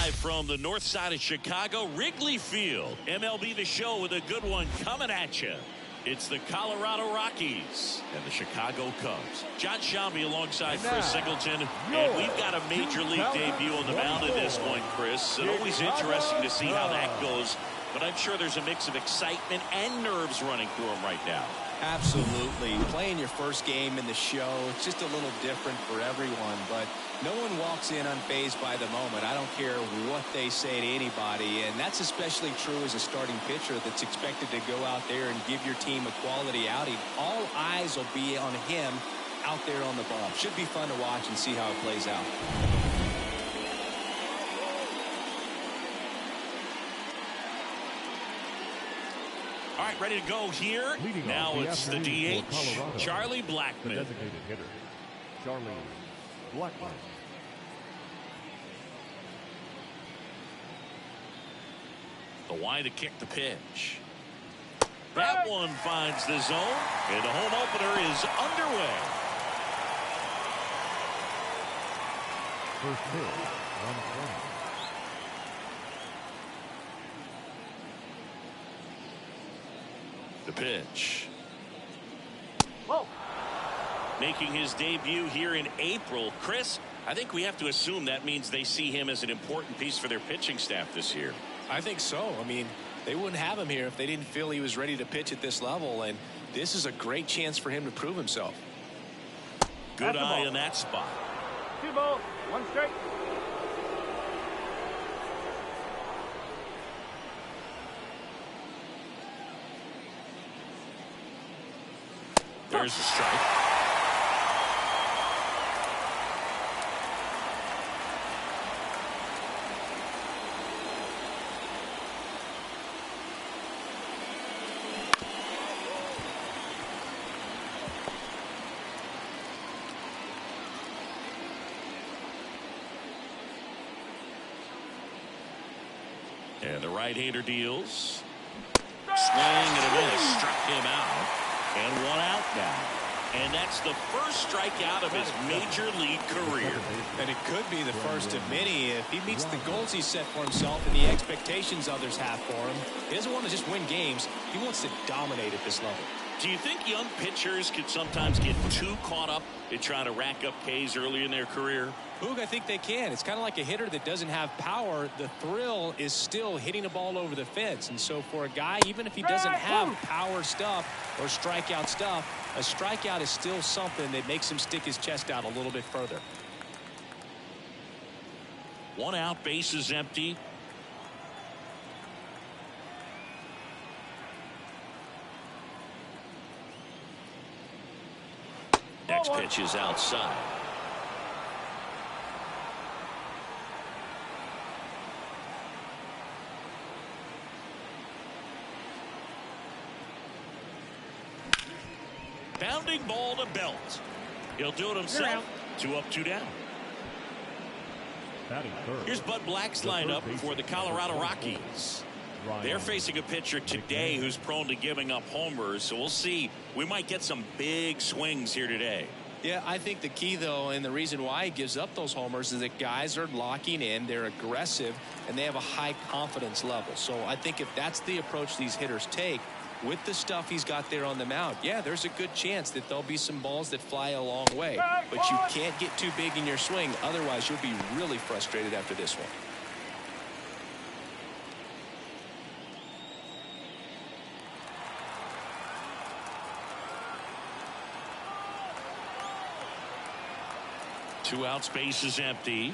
live from the north side of Chicago, Wrigley Field. MLB The Show with a good one coming at you. It's the Colorado Rockies and the Chicago Cubs. John Shambi alongside Chris Singleton. And we've got a major league debut on the mound at this point, Chris. It's always interesting to see how that goes. But I'm sure there's a mix of excitement and nerves running through him right now. Absolutely. Playing your first game in the show, it's just a little different for everyone, but no one walks in unfazed by the moment. I don't care what they say to anybody, and that's especially true as a starting pitcher that's expected to go out there and give your team a quality outing. All eyes will be on him out there on the ball. Should be fun to watch and see how it plays out. All right, ready to go here. Now it's the DH, Charlie Blackmon. The designated hitter, Charlie Blackmon. The wide to kick the pitch. That one finds the zone, and the home opener is underway. First pitch, 120. The pitch. Whoa. Making his debut here in April. Chris, I think we have to assume that means they see him as an important piece for their pitching staff this year. I think so. I mean, they wouldn't have him here if they didn't feel he was ready to pitch at this level, and this is a great chance for him to prove himself. Good eye on that spot. 2 balls, 1 strike. There's a strike. And the right-hander deals. Swing and a miss. Struck him out. And 1 out now. And that's the first strikeout of his major league career. And it could be the first of many if he meets the goals he set for himself and the expectations others have for him. He doesn't want to just win games. He wants to dominate at this level. Do you think young pitchers could sometimes get too caught up in trying to rack up Ks early in their career? Boog, I think they can. It's kind of like a hitter that doesn't have power. The thrill is still hitting a ball over the fence. And so for a guy, even if he doesn't have power stuff or strikeout stuff, a strikeout is still something that makes him stick his chest out a little bit further. 1 out, base is empty. Next pitch is outside. Bounding ball to Belt. He'll do it himself. 2 up, 2 down. Here's Bud Black's lineup for the Colorado Rockies. They're facing a pitcher today who's prone to giving up homers, so we'll see. We might get some big swings here today. Yeah, I think the key, though, and the reason why he gives up those homers is that guys are locking in, they're aggressive, and they have a high confidence level. So I think if that's the approach these hitters take, with the stuff he's got there on the mound, yeah, there's a good chance that there'll be some balls that fly a long way. But you can't get too big in your swing, otherwise you'll be really frustrated after this one. Two outs, base is empty.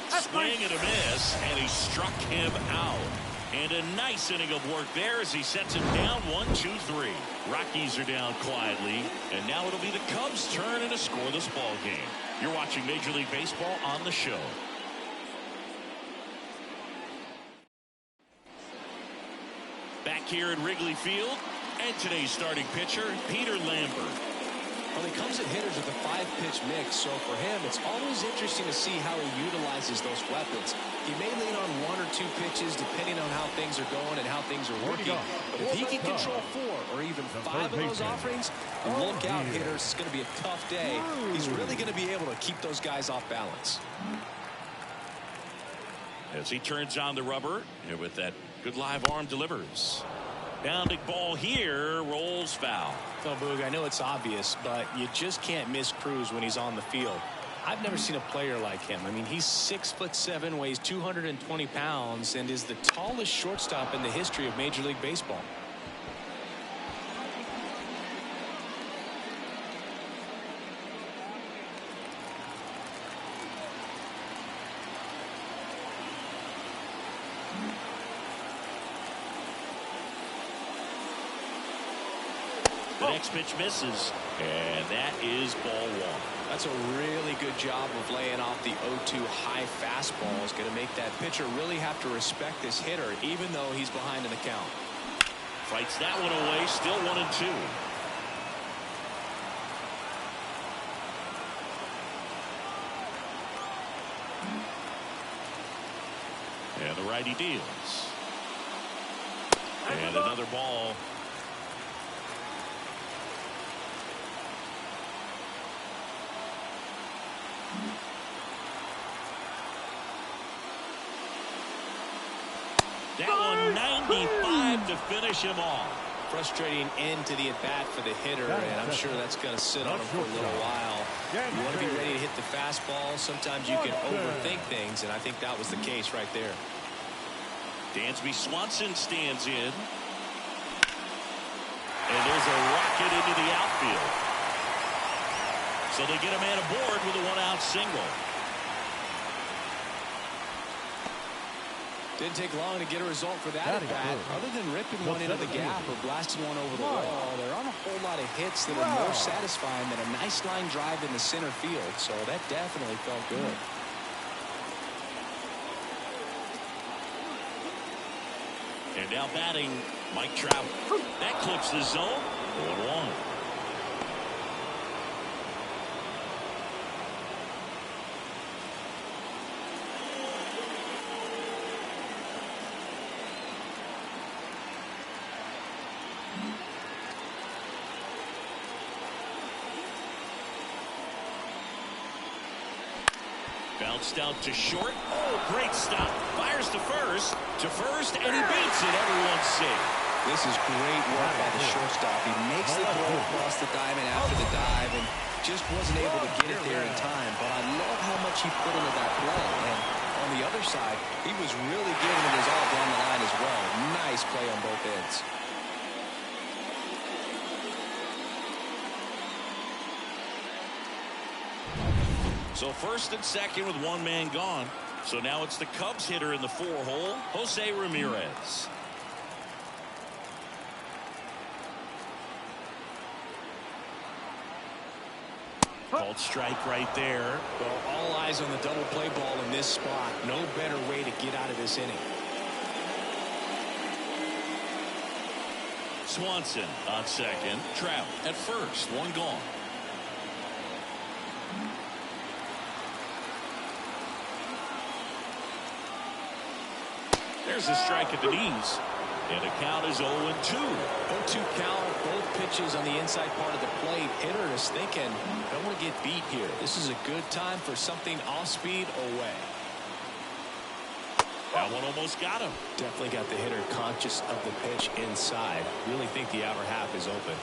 Swing and a miss, and he struck him out. And a nice inning of work there as he sets him down 1-2-3. Rockies are down quietly, and now it'll be the Cubs' turn in a scoreless ball game. You're watching Major League Baseball on the show. Back here at Wrigley Field, and today's starting pitcher, Peter Lambert. Well, he comes at hitters with a 5-pitch mix, so for him, it's always interesting to see how he utilizes those weapons. He may lean on 1 or 2 pitches depending on how things are going and how things are working. But if he can control 4 or even 5 of those offerings, look out, hitters. It's going to be a tough day. He's really going to be able to keep those guys off balance. As he turns on the rubber, and with that good live arm delivers. Pounding ball here, rolls foul. So, Boog, I know it's obvious, but you just can't miss Cruz when he's on the field. I've never seen a player like him. I mean, he's 6'7", weighs 220 pounds, and is the tallest shortstop in the history of Major League Baseball. The next pitch misses, and that is ball 1. That's a really good job of laying off the 0-2 high fastball. Is going to make that pitcher really have to respect this hitter, even though he's behind in the count. Fights that one away, still 1-2. And the righty deals. And another ball. That one 95 to finish him off. Frustrating end to the at-bat for the hitter, and I'm sure that's going to sit on him for a little while. You want to be ready to hit the fastball. Sometimes you can overthink things, and I think that was the case right there. Dansby Swanson stands in. And there's a rocket into the outfield. So they get a man aboard with a 1-out single. Didn't take long to get a result for that at bat. Other than ripping one into the gap or blasting one over the wall, there aren't a whole lot of hits that are more satisfying than a nice line drive in the center field. So that definitely felt good. And now batting, Mike Trout. That clips the zone. 1-1. Bounced out to short. Oh, great stop. Fires to first, and he beats it. Everyone's safe. This is great work by the shortstop. He makes the throw across the diamond after the dive and just wasn't able to get it there in time. But I love how much he put into that play. And on the other side, he was really giving it his all down the line as well. Nice play on both ends. So first and second with one man gone. So now it's the Cubs hitter in the 4-hole, Jose Ramirez. Called strike right there. Well, all eyes on the double play ball in this spot. No better way to get out of this inning. Swanson on second. Trout at first. One gone. There's a strike at the knees. And the count is 0-2. 0-2 count, both pitches on the inside part of the plate. Hitter is thinking, don't want to get beat here. This is a good time for something off speed away. That one almost got him. Definitely got the hitter conscious of the pitch inside. Really think the outer half is open.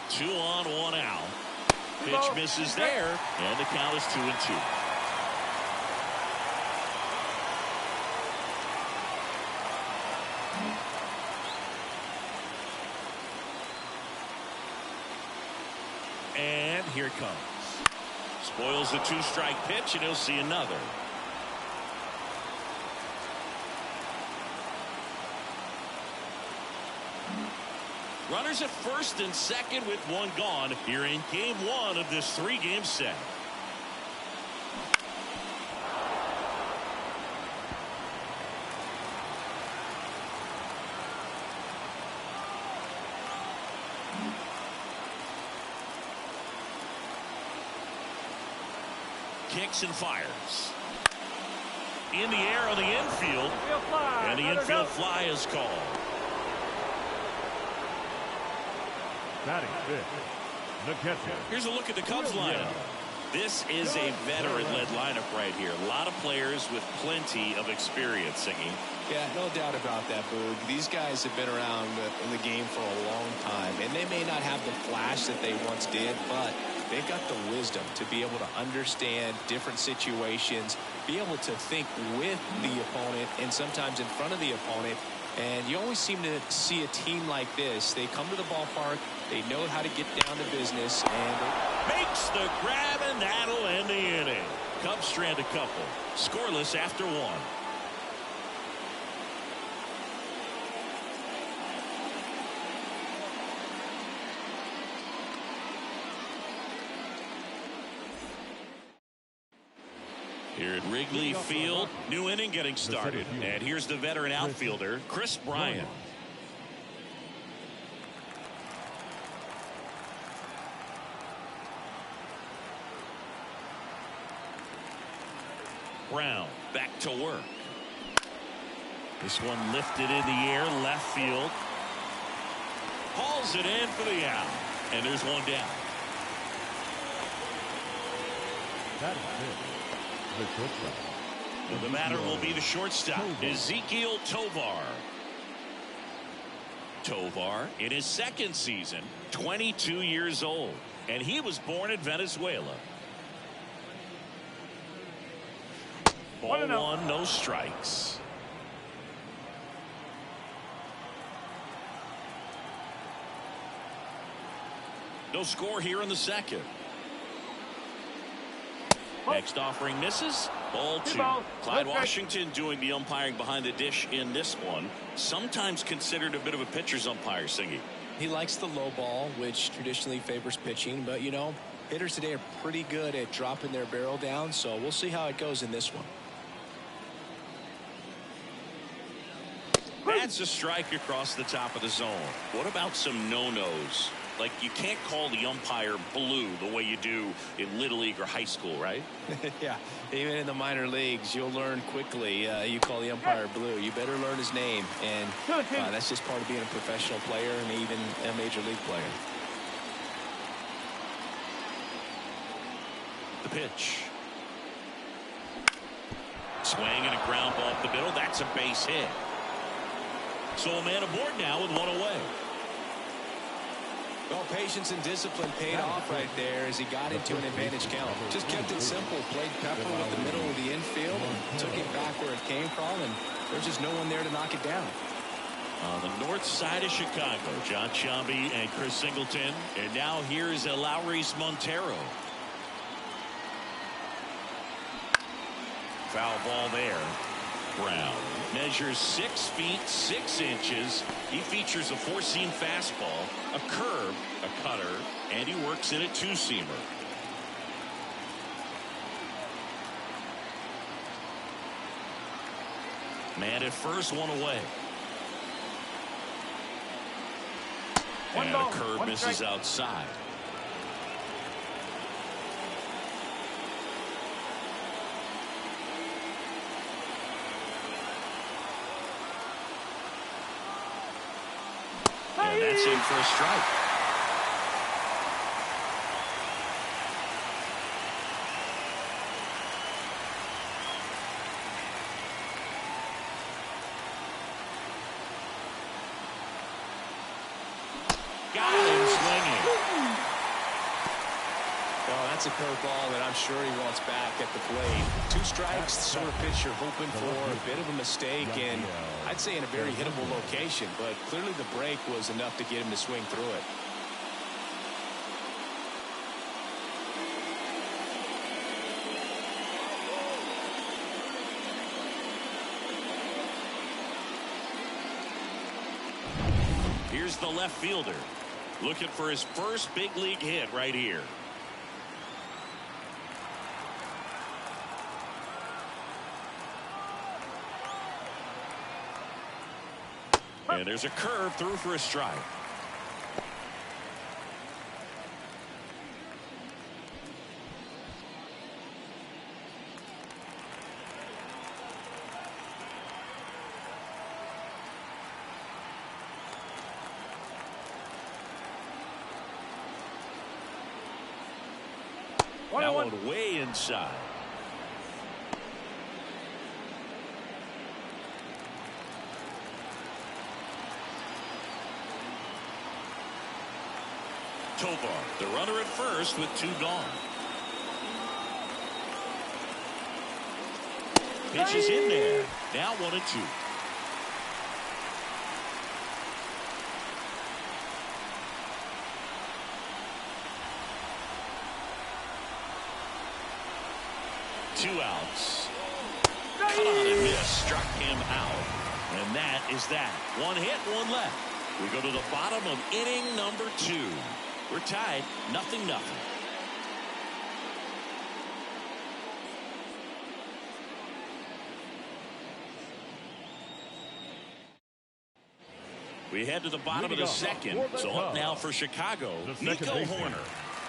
Two on, one out. Pitch misses there, and the count is 2-2. And here it comes. Spoils the 2-strike pitch, and he'll see another. Runners at first and second with one gone here in game one of this 3-game set. kicks and fires. In the air on the infield. And the infield fly is called. Batting fifth, the catcher. Here's a look at the Cubs lineup. This is a veteran-led lineup right here. A lot of players with plenty of experience, Singing. Yeah, no doubt about that, Boog. These guys have been around in the game for a long time, and they may not have the flash that they once did, but they've got the wisdom to be able to understand different situations, be able to think with the opponent and sometimes in front of the opponent. And you always seem to see a team like this. They come to the ballpark, they know how to get down to business, and makes the grab, and that'll end the inning. Cubs strand a couple. Scoreless after one. Here at Wrigley Field, new inning getting started. And here's the veteran outfielder, Chris Bryant. Brown back to work. This one lifted in the air, left field. Hauls it in for the out. And there's one down. That is it. The shortstop. Well, the batter will be the shortstop, Ezequiel Tovar. Tovar in his second season, 22 years old, and he was born in Venezuela. Ball one, no strikes. No score here in the second. Next offering misses. Ball two. Clyde Washington doing the umpiring behind the dish in this one. Sometimes considered a bit of a pitcher's umpire, Singy. he likes the low ball, which traditionally favors pitching. But, you know, hitters today are pretty good at dropping their barrel down. So we'll see how it goes in this one. That's a strike across the top of the zone. What about some no-nos? Like, you can't call the umpire blue the way you do in Little League or high school, right? Yeah, even in the minor leagues, you'll learn quickly. You call the umpire blue. You better learn his name. And that's just part of being a professional player and even a major league player. The pitch. Swing and a ground ball up the middle. That's a base hit. So a man aboard now with one away. Well, patience and discipline paid off right there as he got into an advantage count. Just kept it simple. Played Pepper with the middle of the infield and took it back where it came from, and there's just no one there to knock it down. On the north side of Chicago, John Sciambi and Chris Singleton. And now here's Lowry's Montero. Foul ball there. Brown measures 6 feet 6 inches. He features a four-seam fastball, a curve, a cutter, and he works in a two-seamer. Man at first, one away. And a curve misses outside. And that's in for a strike. Got him swinging. Well, that's a curveball that I'm sure he wants back at the plate. 2 strikes, the sort of pitch you're hoping for. A bit of a mistake, and I'd say in a very hittable location, but clearly the break was enough to get him to swing through it. Here's the left fielder looking for his first big league hit right here. And there's a curve through for a strike. That one way inside. Tovar, the runner at first with 2 gone. Pitch is in there. Now 1-2. Two outs. Cut on and miss. Struck him out. And that is that. 1 hit, 1 left. We go to the bottom of inning number 2. We're tied, 0-0. We head to the bottom of the second. So up now for Chicago, Nico Horner.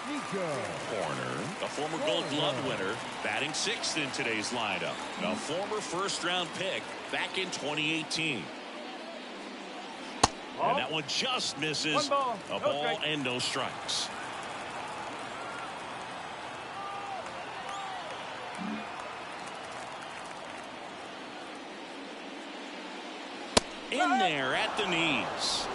Horner, a former Gold Glove winner, batting 6th in today's lineup. A former first-round pick back in 2018. And that one just misses. A ball and no strikes. In there at the knees.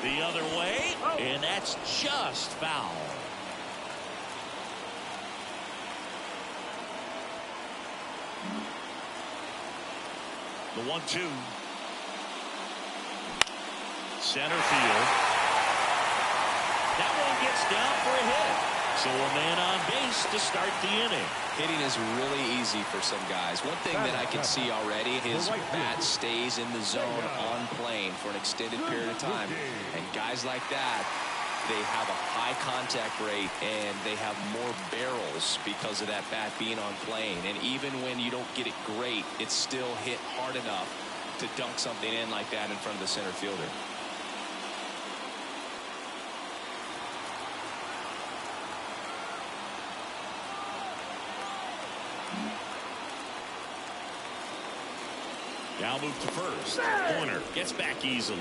The other way, and that's just foul. The 1-2. Center field. That one gets down for a hit. So a man on base to start the inning. Hitting is really easy for some guys. One thing that I can see already, his bat stays in the zone on plane for an extended period of time. And guys like that, they have a high contact rate and they have more barrels because of that bat being on plane. And even when you don't get it great, it's still hit hard enough to dunk something in like that in front of the center fielder. Now move to first. Horner gets back easily.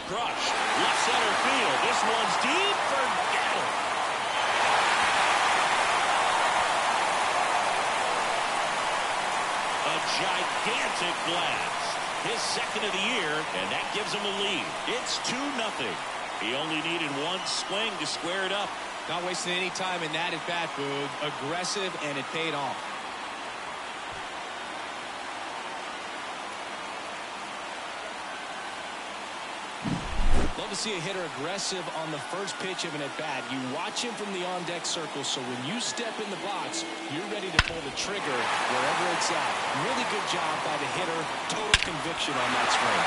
Crushed. Left center field. This one's deep. Forget it. A gigantic blast. His second of the year, and that gives him a lead. It's 2-0. He only needed one swing to square it up. Not wasting any time in that at bat, Boog. Aggressive, and it paid off. Love to see a hitter aggressive on the first pitch of an at-bat. You watch him from the on-deck circle, so when you step in the box, you're ready to pull the trigger wherever it's at. Really good job by the hitter. Total conviction on that swing.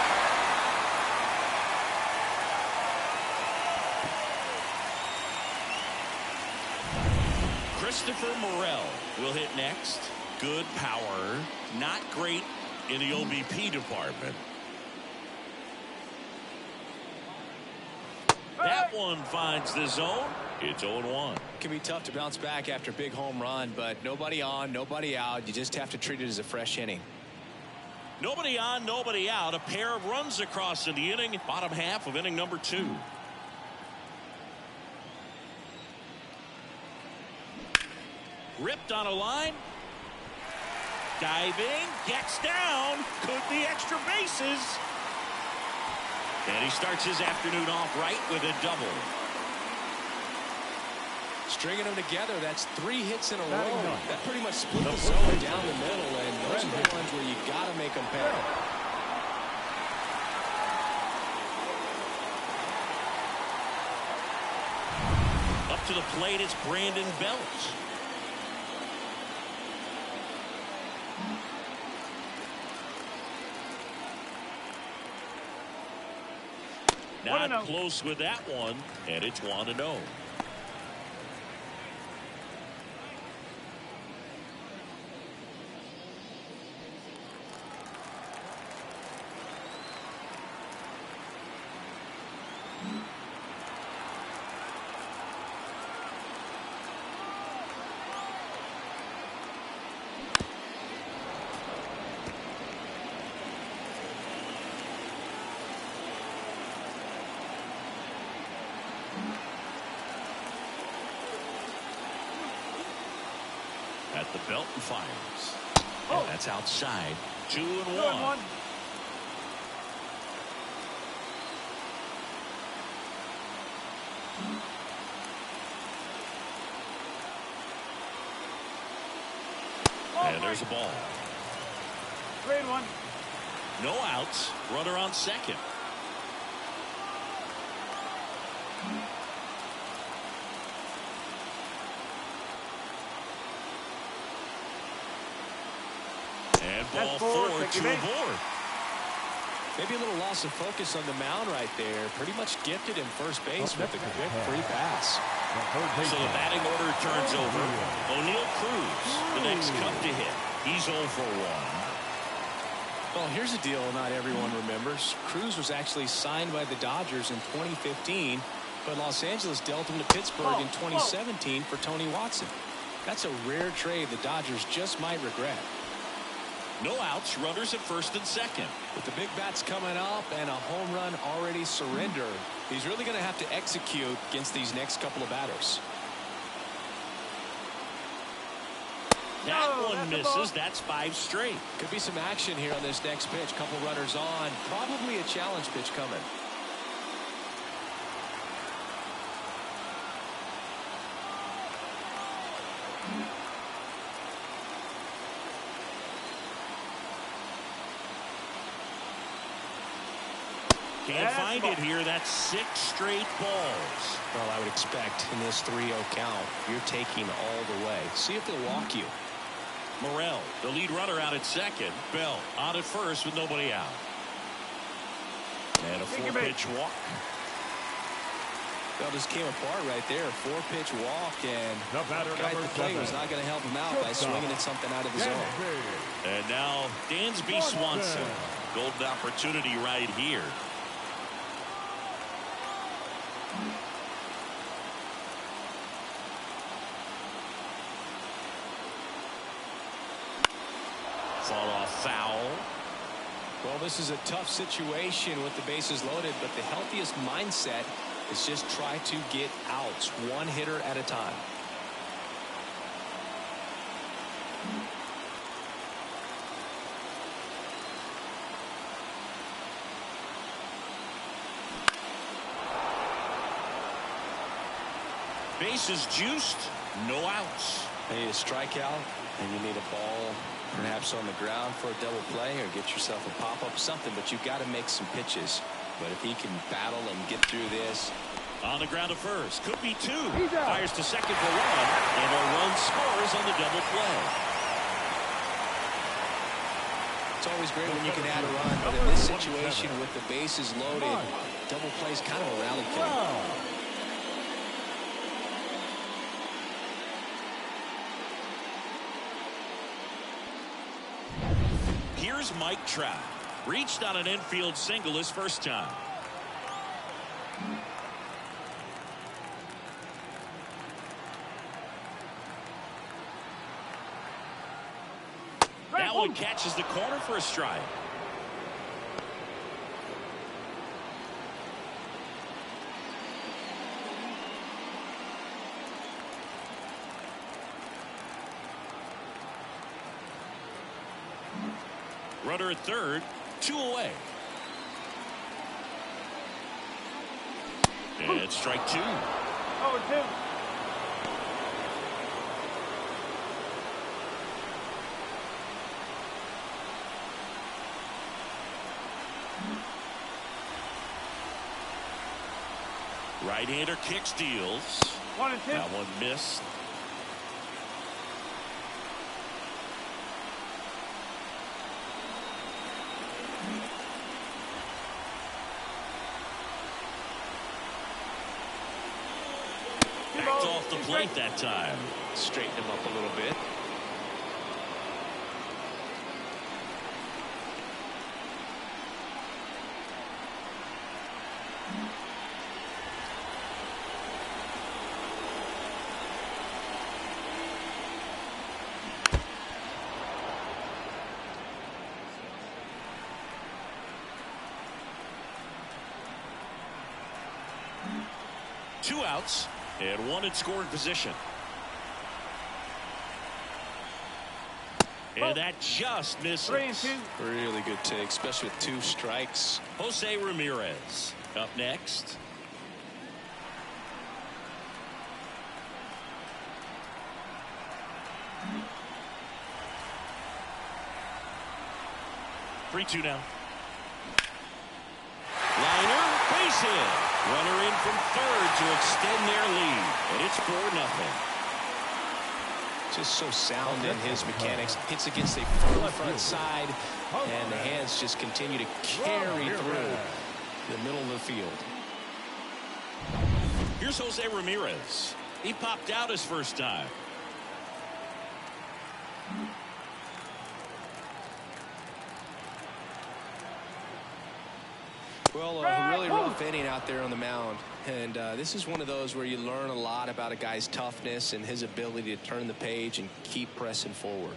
Christopher Morel will hit next. Good power. Not great in the OBP department. That one finds the zone. It's 0-1. It can be tough to bounce back after a big home run, but nobody on, nobody out. You just have to treat it as a fresh inning. Nobody on, nobody out. A pair of runs across in the inning. Bottom half of inning number 2. Ripped on a line. Diving. Gets down. Could be extra bases. And he starts his afternoon off right with a double. Stringing them together, that's 3 hits in a row. That pretty much split the zone down the middle, and those are the ones where you got to make them pay. Up to the plate, it's Brandon Belt. Not close with that one, and it's 1-0. The belt and fires. Oh. And that's outside. 2-1. 2-1. And there's a ball. 3-1. No outs. Runner on second. And ball 4 to a board. Maybe a little loss of focus on the mound right there. Pretty much gifted him first base with a quick free pass. So the batting order turns over. O'Neal Cruz, the next cup to hit. He's 0 for 1. Well, here's a deal not everyone remembers. Cruz was actually signed by the Dodgers in 2015, but Los Angeles dealt him to Pittsburgh in 2017 for Tony Watson. That's a rare trade the Dodgers just might regret. No outs, runners at first and second. With the big bats coming up and a home run already surrendered, he's really going to have to execute against these next couple of batters. That one misses. That's 5 straight. Could be some action here on this next pitch. Couple runners on. Probably a challenge pitch coming. Can't find it here. That's 6 straight balls. Well, I would expect in this 3-0 count, you're taking all the way. See if they'll walk you. Morel, the lead runner, out at second. Bell on at first with nobody out. And a 4-pitch walk. Bell just came apart right there. 4-pitch walk, and the guy at the plate was not going to help him out by swinging at something out of the zone. And now Dansby Swanson. Golden opportunity right here. Fall off foul. Well, this is a tough situation with the bases loaded, but the healthiest mindset is just try to get outs, one hitter at a time. Bases juiced, no outs. You need a strikeout, and you need a ball perhaps on the ground for a double play, or get yourself a pop-up, something, but you've got to make some pitches. But if he can battle and get through this. On the ground to first, could be 2. Fires to second for 1, and a run scores on the double play. It's always great when you can add a run, but in this situation with the bases loaded, double play is kind of a rally point. Here's Mike Trout. Reached on an infield single his first time. That one catches the corner for a strike. Runner at third, 2 away. And strike 2. 0-2. Right-hander kick steals. 1-2. That one missed. Backed off the plate that time. Straighten him up a little bit. Two outs and 1 in scoring position. And that just misses. 3-2. Really good take, especially with 2 strikes. Jose Ramirez up next. Three-two now. Liner, base hit. Runner in from third to extend their lead, and it's 4-0. Just so sound in his mechanics. Hits against a firm front side, and the hands just continue to carry through the middle of the field. Here's Jose Ramirez. He popped out his first time. Well, a really rough inning out there on the mound. And this is one of those where you learn a lot about a guy's toughness and his ability to turn the page and keep pressing forward.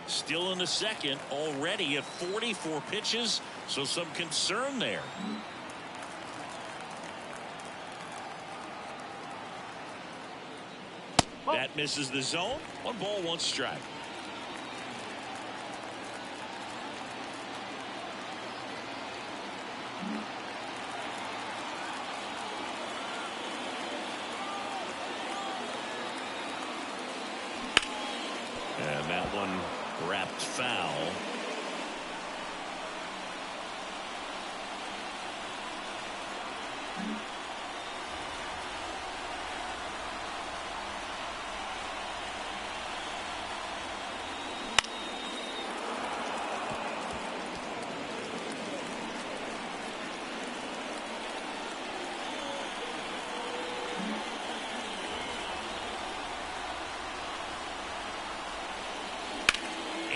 Still in the second, already at 44 pitches, so some concern there. That misses the zone. 1 ball, 1 strike. And that one wrapped foul.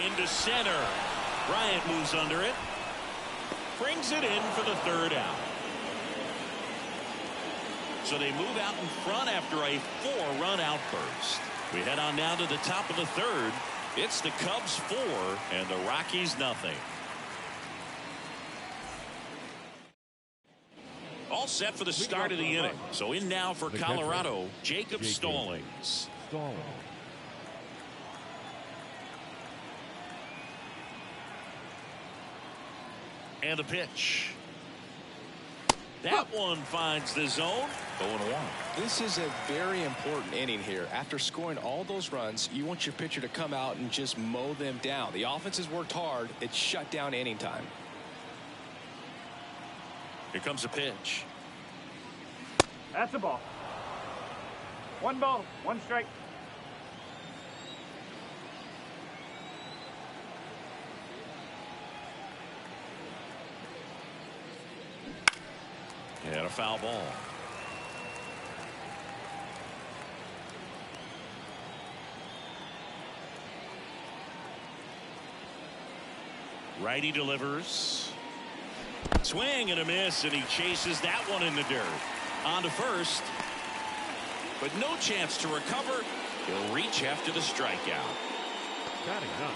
Into center. Bryant moves under it. Brings it in for the 3rd out. So they move out in front after a 4-run outburst. We head on now to the top of the 3rd. It's the Cubs 4 and the Rockies nothing. All set for the start of the inning. So in now for Colorado, Jacob Stallings. And the pitch. That one finds the zone. 0-1. This is a very important inning here. After scoring all those runs, you want your pitcher to come out and just mow them down. The offense has worked hard. It's shut down inning time. Here comes a pitch. That's a ball. 1 ball, 1 strike. And a foul ball. Righty delivers. Swing and a miss, and he chases that one in the dirt. On to first. But no chance to recover. He'll reach after the strikeout. Batting up.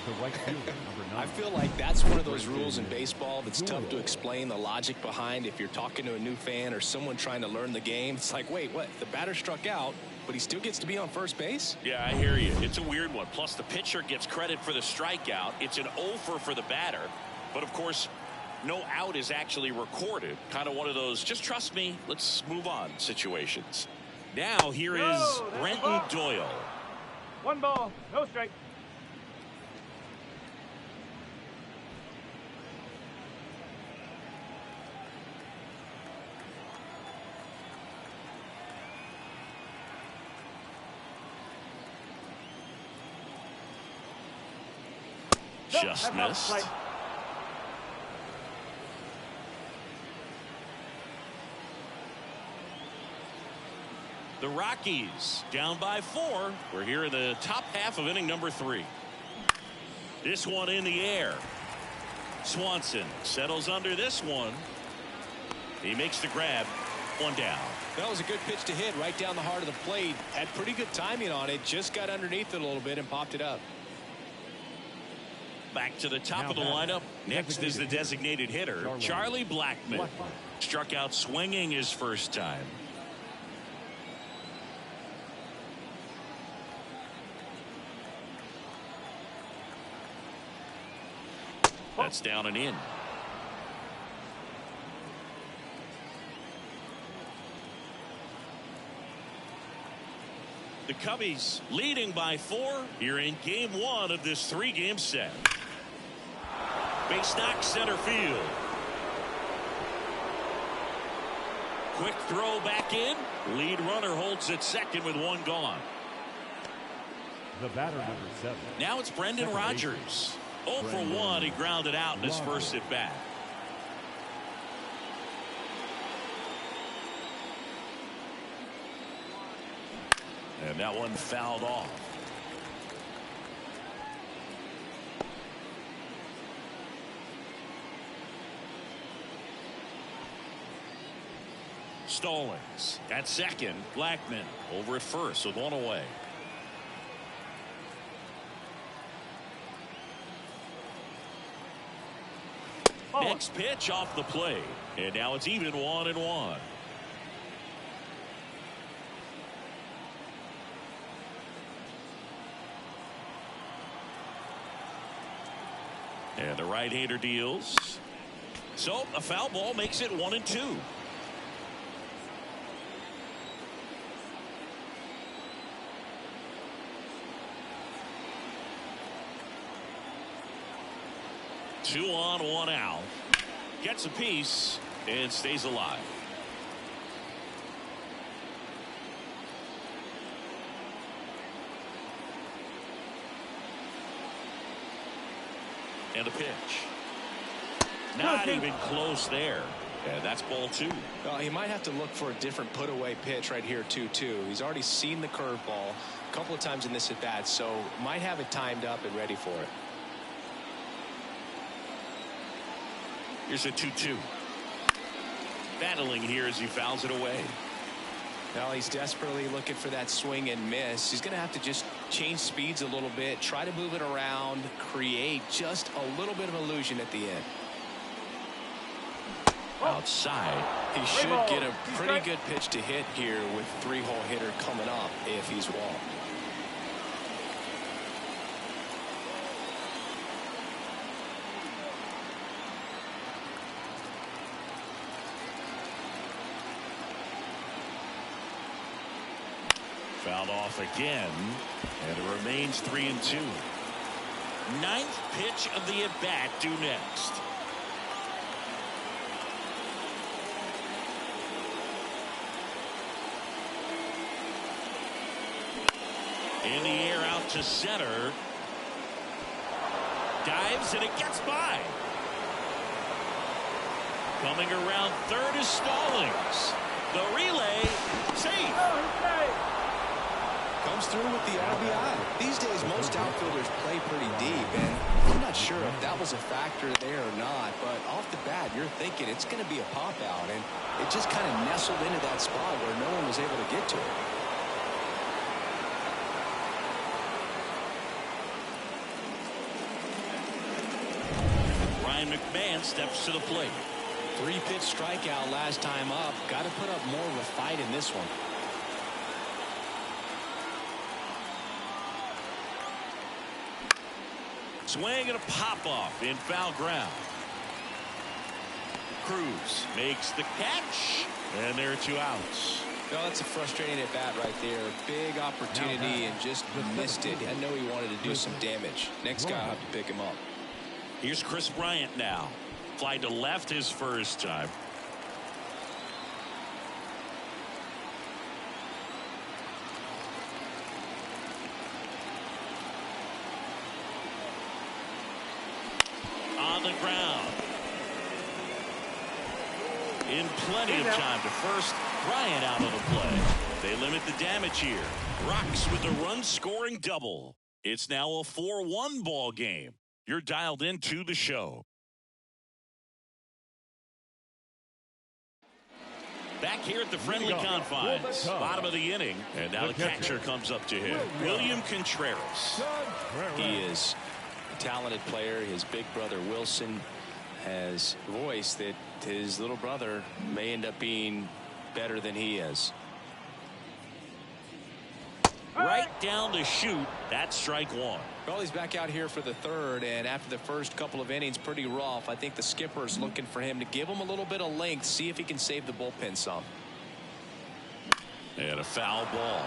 The right fielder, number 9. I feel like that's one of those rules in baseball that's tough to explain the logic behind. If you're talking to a new fan or someone trying to learn the game, it's like, wait, what? The batter struck out, but he still gets to be on first base? Yeah, I hear you. It's a weird one. Plus, the pitcher gets credit for the strikeout. It's an over for the batter. But, of course, no out is actually recorded. Kind of one of those, just trust me, let's move on situations. Now, here is Brenton Doyle. 1 ball, no strike. Just missed. The Rockies down by 4. We're here in the top half of inning number 3. This one in the air. Swanson settles under this one. He makes the grab. 1 down. That was a good pitch to hit right down the heart of the plate. Had pretty good timing on it. Just got underneath it a little bit and popped it up. Back to the top of the lineup. Next is the designated hitter, Charlie Blackmon. Struck out swinging his first time. That's down and in. The Cubbies leading by 4 here in game 1 of this 3-game set. Base knock center field. Quick throw back in. Lead runner holds at second with 1 gone. The batter, number 7. Now it's Brendan Rodgers. 0 for 1. He grounded out in his first at bat. And that one fouled off. Stallings at second. Blackman over at first with 1 away. Next pitch off the plate. And now it's even 1-1. And the right-hander deals. So a foul ball makes it 1-2. Two on, 1 out. Gets a piece and stays alive. And a pitch. Not even close there. And that's ball 2. Well, he might have to look for a different put away pitch right here 2-2. He's already seen the curveball a couple of times in this at bat, so might have it timed up and ready for it. Here's a 2-2. Battling here as he fouls it away. Now he's desperately looking for that swing and miss. He's going to have to just change speeds a little bit, try to move it around, create just a little bit of illusion at the end. Outside. He should get a pretty good pitch to hit here with 3-hole hitter coming up if he's walked. Fouled off again, and it remains 3-2. 9th pitch of the at-bat due next. In the air out to center. Dives and it gets by. Coming around third is Stallings. The relay safe. Comes through with the RBI. These days most outfielders play pretty deep, and I'm not sure if that was a factor there or not, but off the bat you're thinking it's going to be a pop out, and it just kind of nestled into that spot where no one was able to get to it. Ryan McMahon steps to the plate. 3-pitch strikeout last time up. Got to put up more of a fight in this one. Swing and a pop-off in foul ground. Cruz makes the catch, and there are 2 outs. No, that's a frustrating at bat right there. Big opportunity and just missed it. I know he wanted to do some damage. Next guy will have to pick him up. Here's Chris Bryant now. Fly to left his first time. On the ground. In plenty of time to first. Bryant out of the play. They limit the damage here. Rocks with a run-scoring double. It's now a 4-1 ball game. You're dialed into the show. Back here at the friendly confines. Bottom of the inning. And now the catcher comes up to him. William Contreras. He is a talented player. His big brother Wilson has voiced that his little brother may end up being better than he is. Right down the chute. That's strike one. Well, he's back out here for the third, and after the first couple of innings, pretty rough. I think the skipper's looking for him to give him a little bit of length, see if he can save the bullpen some. And a foul ball.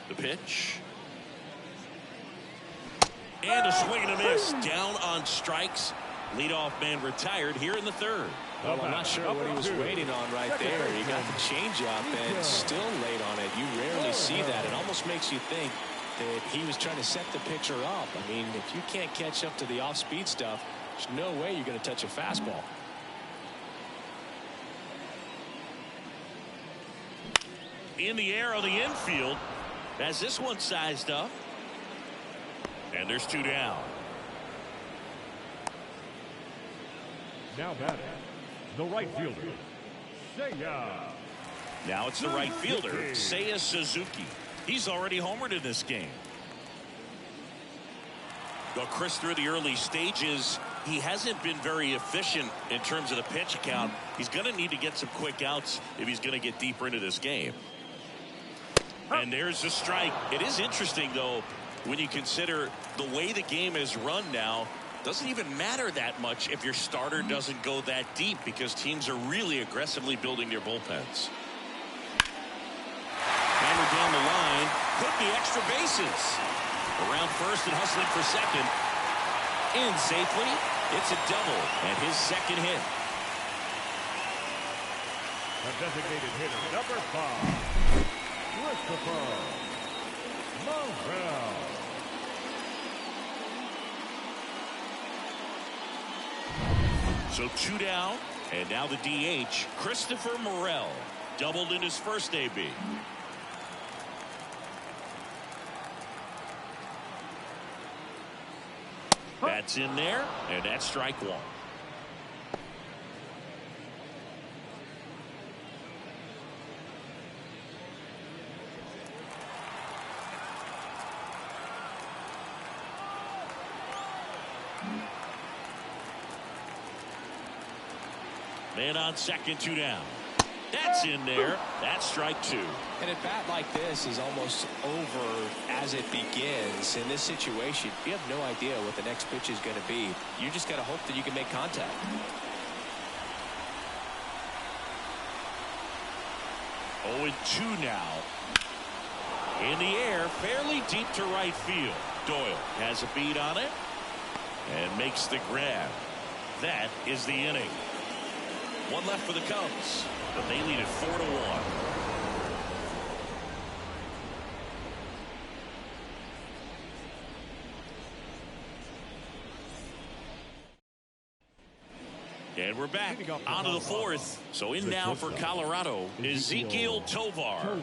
The pitch. And a swing and a miss. Down on strikes. Leadoff man retired here in the third. Well, I'm not sure what he was waiting on right there. He got the changeup and still late on it. You rarely see that. It almost makes you think that he was trying to set the pitcher up. I mean, if you can't catch up to the off-speed stuff, there's no way you're going to touch a fastball. In the air on the infield. Has this one sized up. And there's two down. Now batting, the right fielder, Seiya. Now it's the right fielder, Seiya Suzuki. He's already homered in this game. Well, Chris, through the early stages, he hasn't been very efficient in terms of the pitch count. He's going to need to get some quick outs if he's going to get deeper into this game. And there's a strike. It is interesting, though, when you consider the way the game is run now. Doesn't even matter that much if your starter doesn't go that deep, because teams are really aggressively building their bullpens. Hammer down the line. Could be extra bases. Around first and hustling for second. In safely. It's a double and his second hit. The designated hitter, number 5, Christopher Morel. So two down, and now the DH, Christopher Morel, doubled in his first AB. That's in there, and that's strike one. Man on second, two down. That's in there. That's strike two. And a bat like this is almost over as it begins. In this situation, you have no idea what the next pitch is going to be. You just got to hope that you can make contact. Oh, and 2 now. In the air, fairly deep to right field. Doyle has a beat on it and makes the grab. That is the inning. One left for the Cubs, but they lead it 4-1. And we're back onto the fourth. So in now for Colorado, Ezequiel Tovar.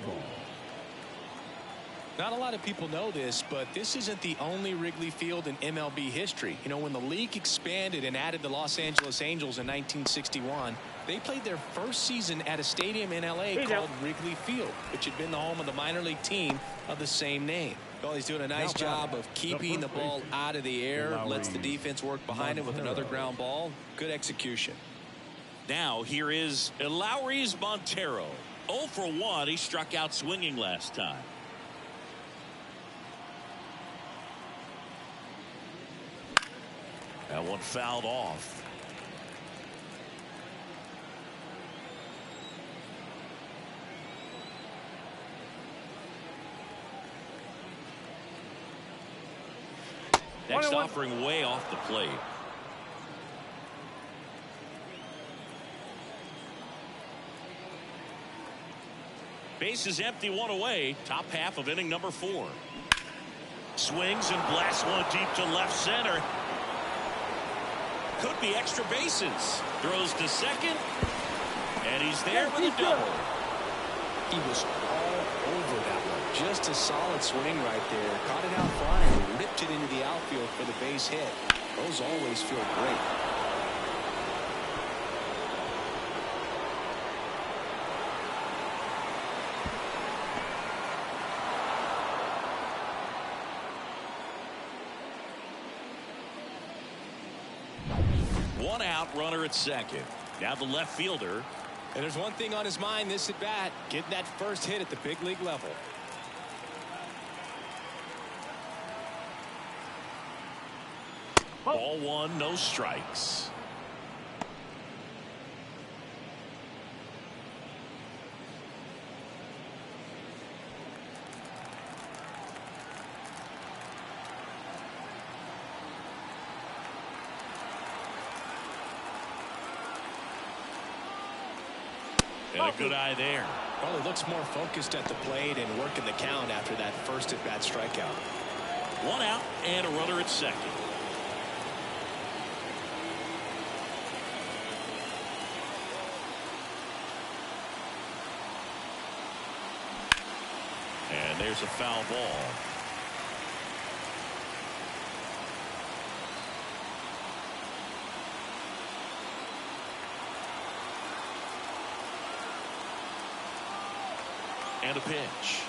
Not a lot of people know this, but this isn't the only Wrigley Field in MLB history. You know, when the league expanded and added the Los Angeles Angels in 1961, they played their first season at a stadium in L.A. called Wrigley Field, which had been the home of the minor league team of the same name. Well, he's doing a nice job of keeping the ball out of the air, lets the defense work behind him with another ground ball. Good execution. Now here is Lowry's Montero. 0 for 1. He struck out swinging last time. That one fouled off. Next offering way off the plate. Base is empty, one away. Top half of inning number 4. Swings and blasts one deep to left center. Could be extra bases. Throws to second. And he's there with a double. He was all over that one. Just a solid swing right there. Caught it out front and ripped it into the outfield for the base hit. Those always feel great. One out, runner at second. Now the left fielder. And there's one thing on his mind this at bat, getting that first hit at the big league level. Ball one, no strikes. And a good eye there. Well, he looks more focused at the plate and working the count after that first at bat strikeout. One out and a runner at second. And there's a foul ball. And a pitch.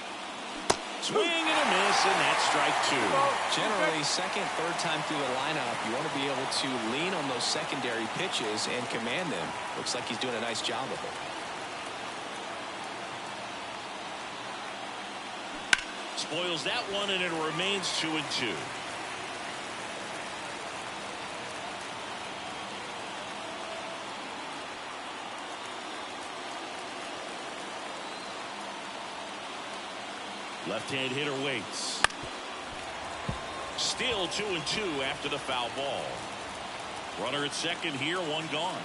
Swing and a miss, and that's strike two. Generally, second, third time through the lineup, you want to be able to lean on those secondary pitches and command them. Looks like he's doing a nice job of it. Spoils that one, and it remains 2-2. Left-hand hitter waits. Still 2-2 after the foul ball. Runner at second here, one gone.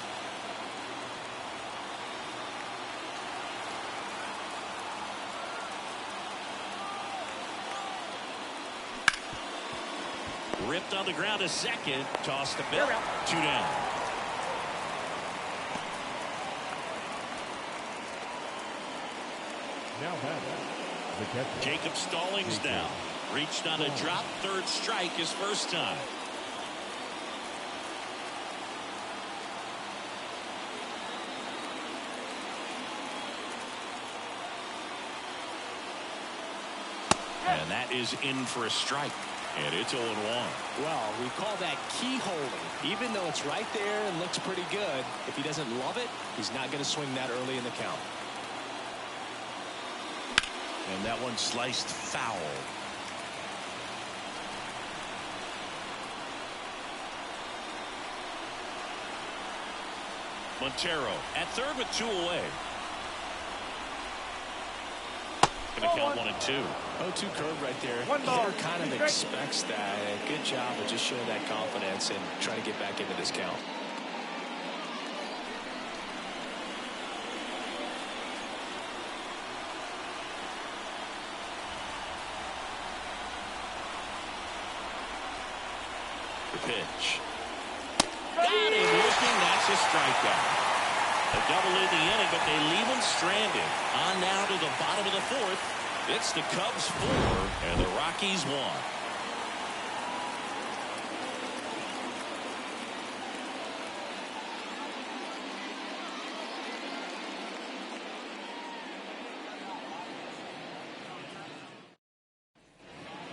Ripped on the ground to second. Tossed to Bill. Two down. Now batting, the catcher. Jacob Stallings now. Reached on a drop. Third strike his first time. And that is in for a strike. And it's 0-1. Well, we call that key holding. Even though it's right there and looks pretty good, if he doesn't love it, he's not going to swing that early in the count. And that one sliced foul. Montero at third with two away. Going to count 1-2. 0-2 curve right there. Hitter kind of expects that. Good job of just showing that confidence and trying to get back into this count. The pitch. Got him looking. That's a strikeout. A double in the inning, but they leave him stranded. On now to the bottom of the fourth. It's the Cubs 4 and the Rockies 1.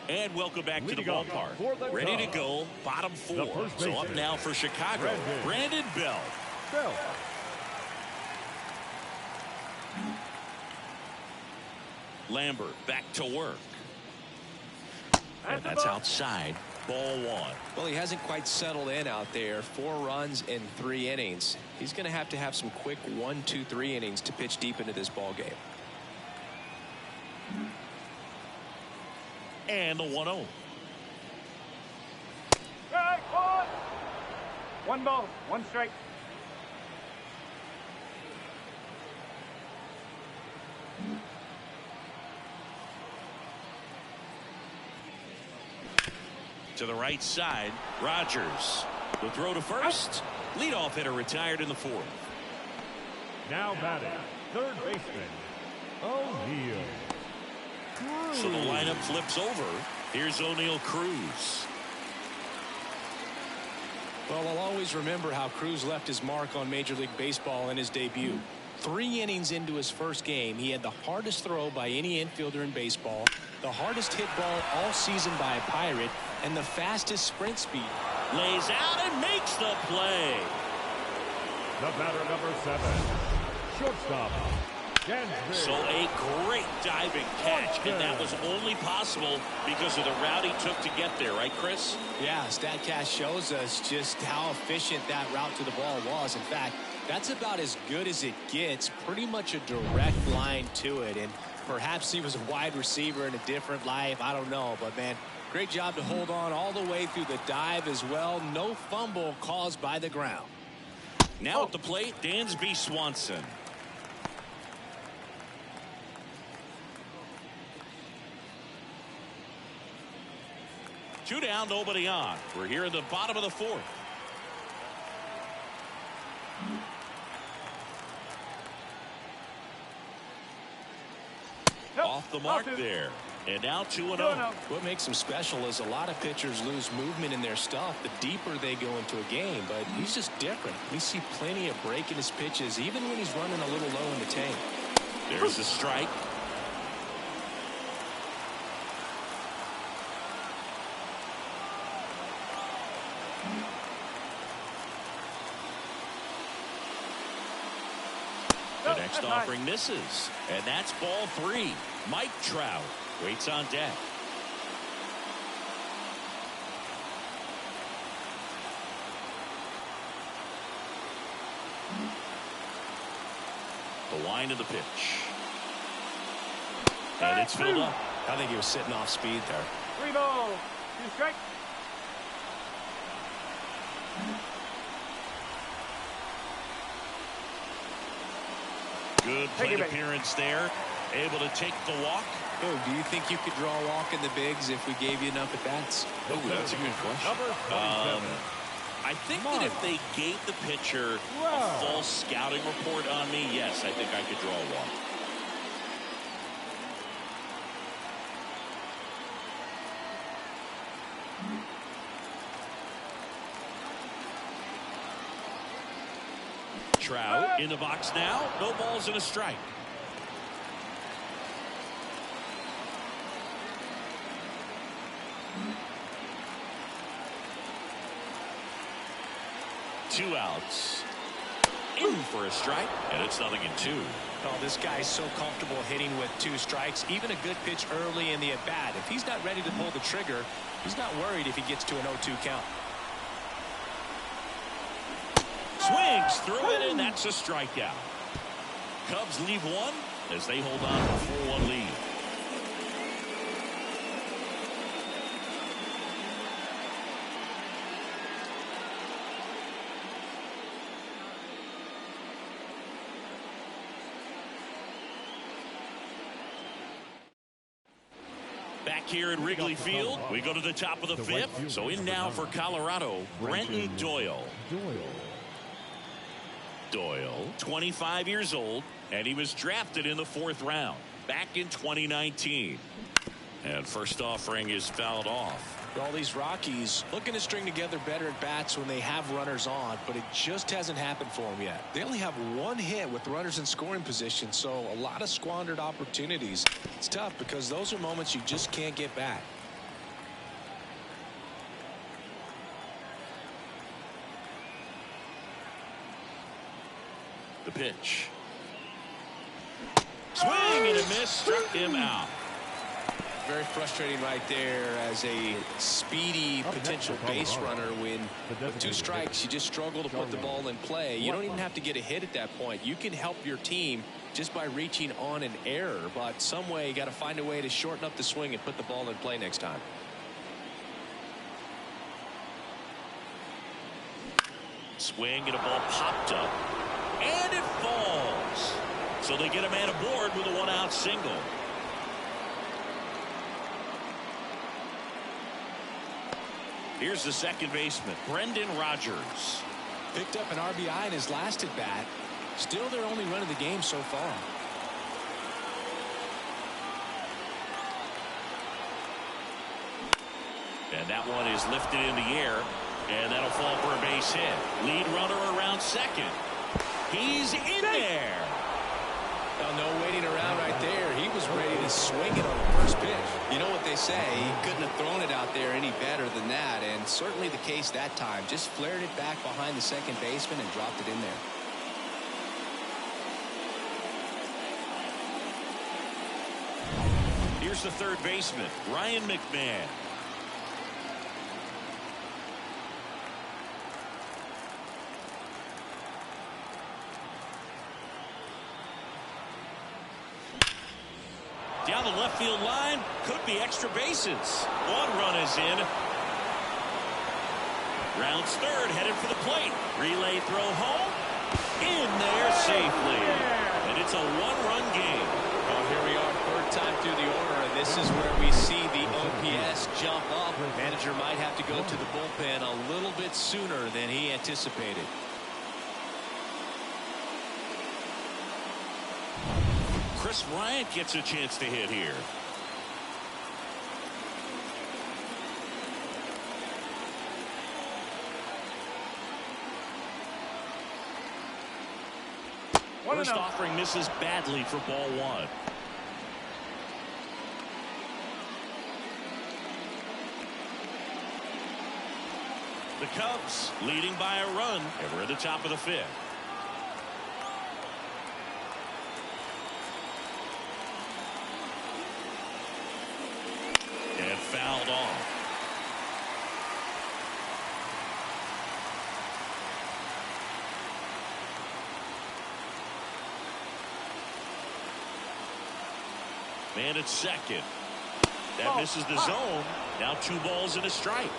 And welcome back to the ballpark. Ready to go, bottom 4. So up now for Chicago, Brandon Bell. Lambert back to work. And that's outside. Ball 1. Well, he hasn't quite settled in out there. 4 runs in 3 innings. He's going to have some quick 1, 2, 3 innings to pitch deep into this ball game. And the 1-0. Strike one. One ball, one strike. To the right side, Rogers. The throw to first. Leadoff hitter retired in the 4th. Now batting, third baseman, O'Neill. So the lineup flips over. Here's O'Neill Cruz. Well, I'll always remember how Cruz left his mark on Major League Baseball in his debut. 3 innings into his first game, he had the hardest throw by any infielder in baseball, the hardest hit ball all season by a Pirate, and the fastest sprint speed. Lays out and makes the play. The batter, number 7, shortstop, Dansby. So a great diving catch, and that was only possible because of the route he took to get there, right, Chris? Yeah, StatCast shows us just how efficient that route to the ball was. In fact, that's about as good as it gets, pretty much a direct line to it. And perhaps he was a wide receiver in a different life. I don't know, but man, great job to hold on all the way through the dive as well. No fumble caused by the ground. Now at the plate, Dansby Swanson. Two down, nobody on. We're here in the bottom of the 4th. Off the mark there. And now 2-0. What makes him special is a lot of pitchers lose movement in their stuff the deeper they go into a game, but he's just different. We see plenty of break in his pitches, even when he's running a little low in the tank. There's the strike. The next offering misses, and that's ball 3. Mike Trout waits on deck. The wind of the pitch. And it's filled up. I think he was sitting off speed there. 3 balls, 2 strikes. Good plate appearance there. Able to take the walk. Oh, do you think you could draw a walk in the bigs if we gave you enough at bats? Oh, that's a good question. I think that if they gave the pitcher a false scouting report on me, yes, I think I could draw a walk. Trout in the box now. No balls and a strike. Two outs. In for a strike, and it's 0-2. Oh, this guy's so comfortable hitting with 2 strikes. Even a good pitch early in the at-bat. If he's not ready to pull the trigger, he's not worried if he gets to an 0-2 count. Swings through it, and that's a strikeout. Cubs leave 1 as they hold on to a 4-1 lead. Back here at Wrigley Field, we go to the top of the 5th. So in now for Colorado, Brenton Doyle. Doyle, 25 years old, and he was drafted in the 4th round back in 2019. And first offering is fouled off. All these Rockies looking to string together better at bats when they have runners on, but it just hasn't happened for them yet. They only have 1 hit with runners in scoring position, so a lot of squandered opportunities. It's tough because those are moments you just can't get back. The pitch. Swing and a miss, struck him out. Very frustrating right there as a speedy potential base runner when with 2 strikes you just struggle to put the ball in play. You don't even have to get a hit at that point. You can help your team just by reaching on an error, but some way you got to find a way to shorten up the swing and put the ball in play next time. Swing and a ball popped up, and it falls. So they get a man aboard with a 1-out single. Here's the second baseman, Brendan Rodgers. Picked up an RBI in his last at bat. Still their only run of the game so far. And that one is lifted in the air, and that'll fall for a base hit. Lead runner around second. He's in there. Well, no waiting around right there. He was ready to swing it on the first pitch. You know what they say, he couldn't have thrown it out there any better than that, and certainly the case that time. Just flared it back behind the second baseman and dropped it in there. Here's the third baseman, Ryan McMahon. Down the left field line, could be extra bases. One run is in. Rounds third, headed for the plate. Relay throw home. In there safely. And it's a one-run game. Well, here we are, third time through the order, and this is where we see the OPS jump up. Manager might have to go to the bullpen a little bit sooner than he anticipated. Chris Bryant gets a chance to hit here. First offering misses badly for ball one. The Cubs leading by a run, and we're at the top of the fifth. And fouled off. Man at second. That misses the zone. Now 2 balls and a strike.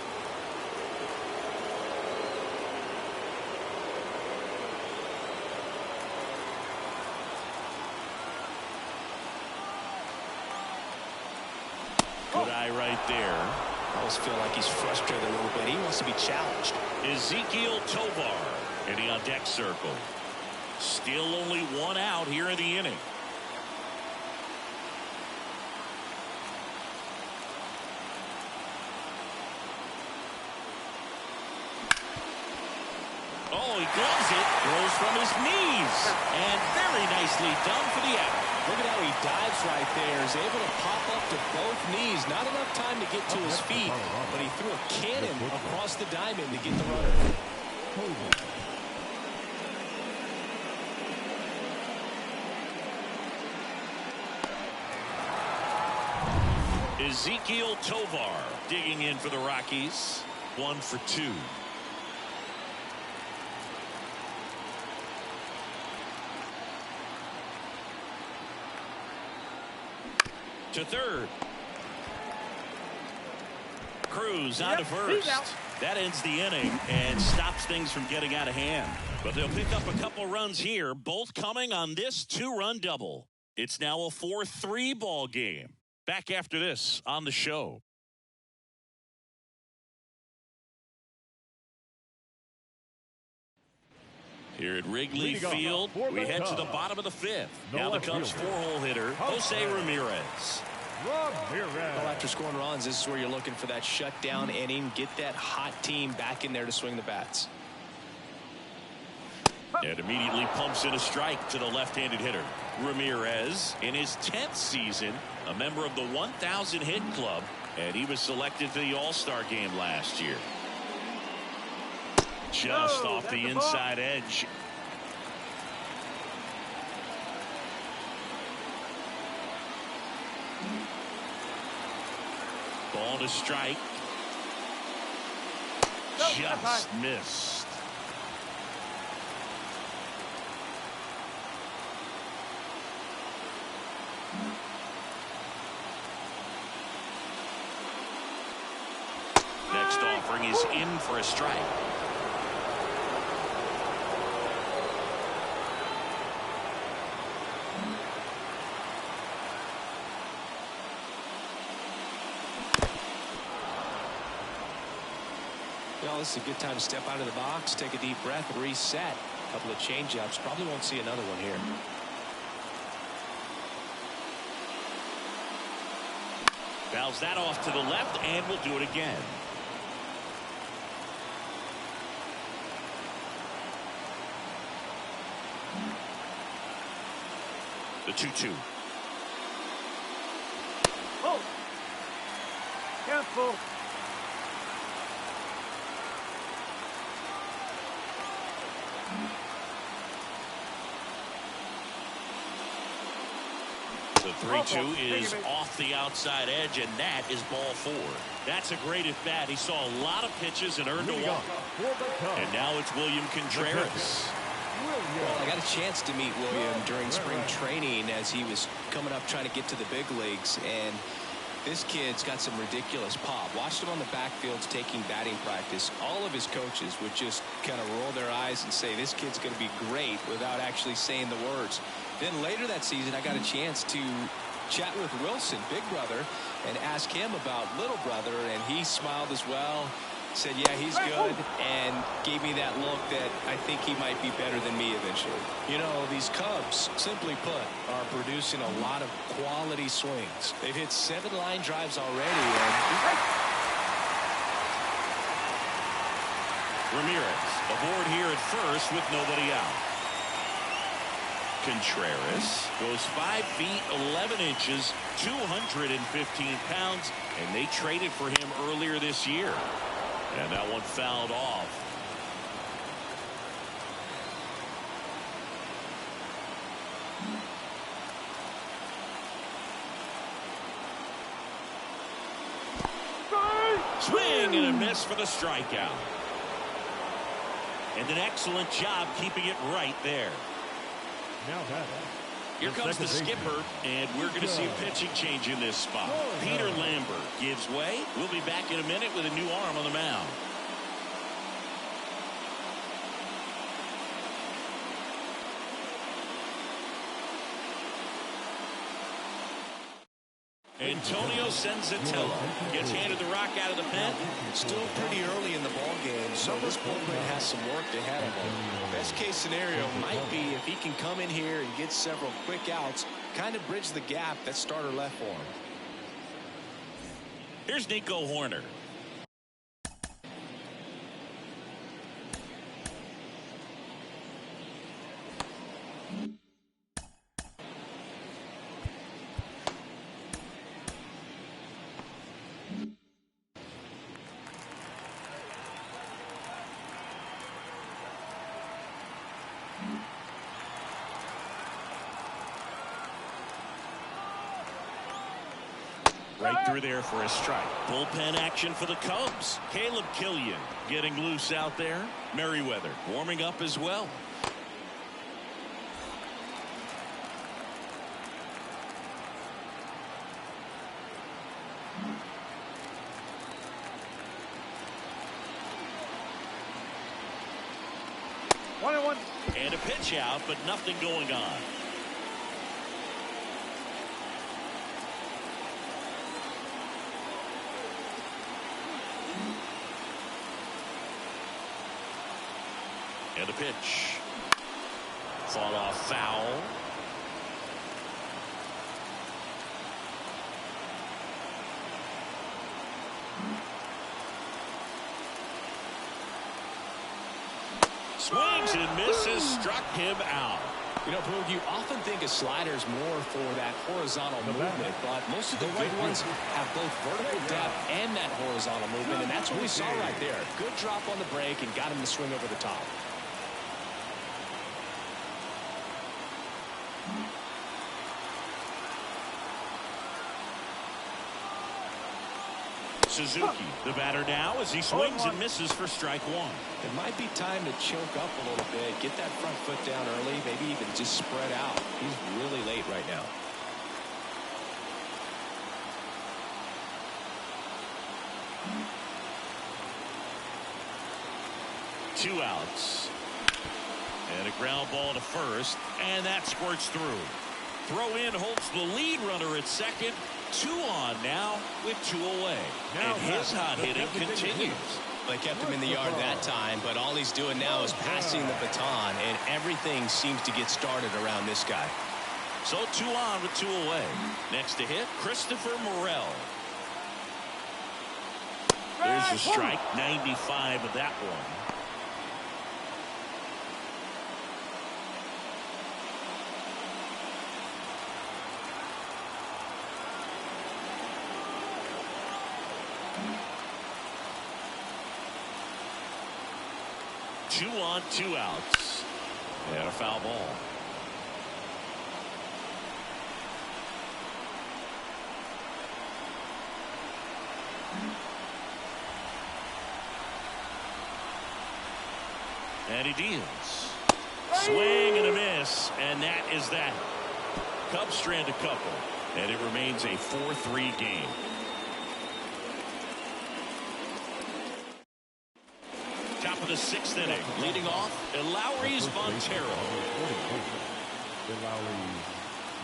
Good eye right there. I always feel like he's frustrated a little bit. He wants to be challenged. Ezekiel Tovar in the on deck circle. Still only 1 out here in the inning. Oh, he gloves it, throws from his knees, and very nicely done for the out. Look at how he dives right there. Is able to pop up to both knees. Not enough time to get to his feet, but he threw a cannon across the diamond to get the runner. Ezekiel Tovar digging in for the Rockies. 1 for 2. To third. Cruz on to first. That ends the inning and stops things from getting out of hand. But they'll pick up a couple runs here, both coming on this 2-run double. It's now a 4-3 ball game. Back after this on the show. Here at Wrigley Field, we head to the bottom of the fifth. Now the Cubs 4-hole hitter, Jose Ramirez. Well, after scoring runs, this is where you're looking for that shutdown inning. Get that hot team back in there to swing the bats. And immediately pumps in a strike to the left-handed hitter. Ramirez, in his 10th season, a member of the 1,000 hit club, and he was selected for the All-Star game last year. Just off the inside edge. Ball to strike. Just missed. Next offering is in for a strike. Well, this is a good time to step out of the box, take a deep breath, and reset. A couple of change-ups. Probably won't see another one here. Fouls that off to the left and will do it again. The 2-2. Oh. Careful. The 3-2 is off the outside edge, and that is ball 4. That's a great at bat. He saw a lot of pitches and earned a walk. And now it's William Contreras. Well, I got a chance to meet William during spring training as he was coming up trying to get to the big leagues, and this kid's got some ridiculous pop. Watched him on the backfields taking batting practice. All of his coaches would just kind of roll their eyes and say, this kid's going to be great, without actually saying the words. Then later that season, I got a chance to chat with Wilson, big brother, and ask him about little brother, and he smiled as well. Said, yeah, he's good, and gave me that look that I think he might be better than me eventually. You know, these Cubs, simply put, are producing a lot of quality swings. They've hit 7 line drives already. And Ramirez aboard here at first with nobody out. Contreras goes 5 feet 11 inches, 215 pounds, and they traded for him earlier this year. And that one fouled off. Swing and a miss for the strikeout. And an excellent job keeping it right there. Here comes the skipper, and we're going to see a pitching change in this spot. Peter Lambert gives way. We'll be back in a minute with a new arm on the mound. Antonio Senzatella gets handed the rock out of the pen. still pretty early in the ball game, so this bullpen has some work ahead of him. Best case scenario might be if he can come in here and get several quick outs, kind of bridge the gap that starter left for him. Here's Nico Horner. Right through there for a strike. Bullpen action for the Cubs. Caleb Killian getting loose out there. Merriweather warming up as well. One and one. And a pitch out, but nothing going on. And a pitch. Fought off foul. Swings and misses, struck him out. You know, Boog, you often think a slider's more for that horizontal movement, but most of the good ones have both vertical depth and that horizontal movement, and that's what we saw right there. Good drop on the break and got him to swing over the top. Suzuki, the batter now, as he swings and misses for strike one. It might be time to choke up a little bit, get that front foot down early, maybe even just spread out. He's really late right now. Two outs. And a ground ball to first, and that squirts through. Throw in holds the lead runner at second. 2 on now with 2 away. And his hot hitting continues. They kept him in the yard that time, but all he's doing now is passing the baton, and everything seems to get started around this guy. So 2 on with 2 away. Next to hit, Christopher Morel. There's a strike, 95 of that one. Two on, 2 outs. And a foul ball. And he deals. Swing and a miss, and that is that. Cubs strand a couple, and it remains a 4-3 game. Top of the 6th inning, leading off, Elauris Montero. Elauris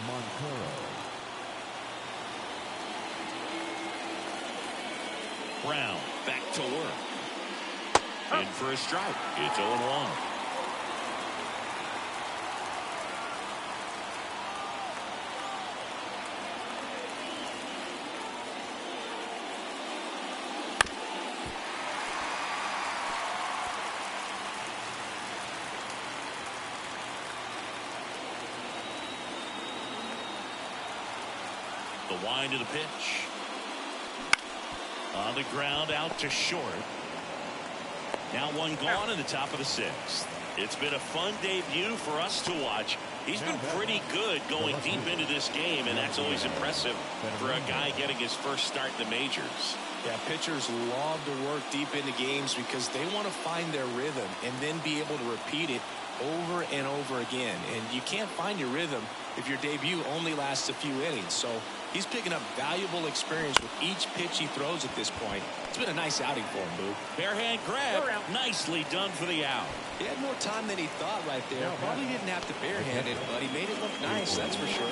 Montero. Brown back to work. In for a strike. It's 0-1. The wind of the pitch. On the ground, out to short. Now one gone in the top of the 6th. It's been a fun debut for us to watch. He's been pretty good going deep into this game, and that's always impressive for a guy getting his first start in the majors. Yeah, pitchers love to work deep into games because they want to find their rhythm and then be able to repeat it over and over again. And you can't find your rhythm if your debut only lasts a few innings. So he's picking up valuable experience with each pitch he throws at this point. It's been a nice outing for him, Boo. Barehand grab. Nicely done for the out. He had more time than he thought right there. Probably didn't have to barehand it, but he made it look nice, that's for sure.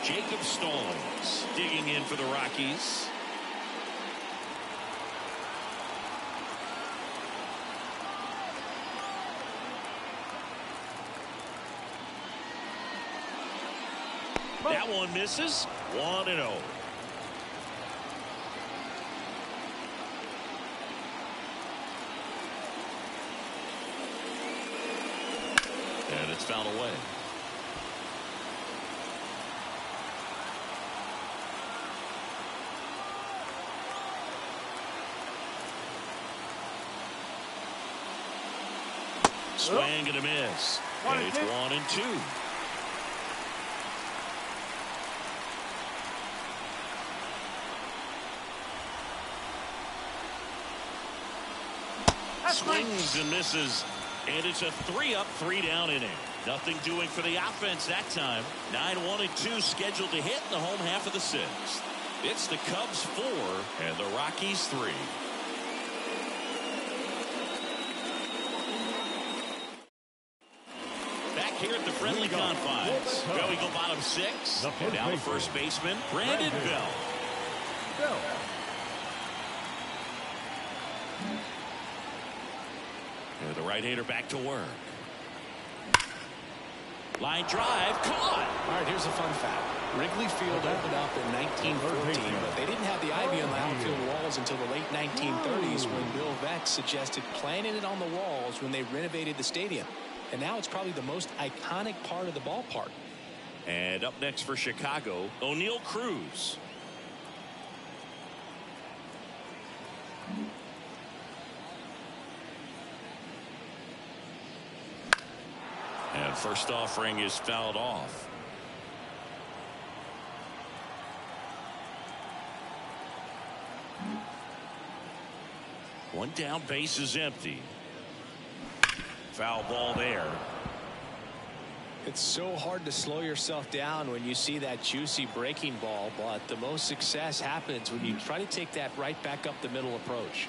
Jacob Stallings digging in for the Rockies. That one misses. 1-0. And it's fouled away. Swing and a miss. And it's 1-2. Swings and misses, and it's a 3-up, 3-down inning. Nothing doing for the offense that time. 9-1-2 scheduled to hit in the home half of the 6th. It's the Cubs 4 and the Rockies 3. Back here at the friendly confines. Well, we go bottom 6. And now the first baseman, Brandon Bell. And the right-hander back to work. Line drive, caught. All right, here's a fun fact. Wrigley Field opened up in 1914, but they didn't have the ivy on the outfield walls until the late 1930s when Bill Veeck suggested planting it on the walls when they renovated the stadium. And now it's probably the most iconic part of the ballpark. And up next for Chicago, O'Neal Cruz. And first offering is fouled off. One down, base is empty. Foul ball there. It's so hard to slow yourself down when you see that juicy breaking ball, but the most success happens when you try to take that right back up the middle approach.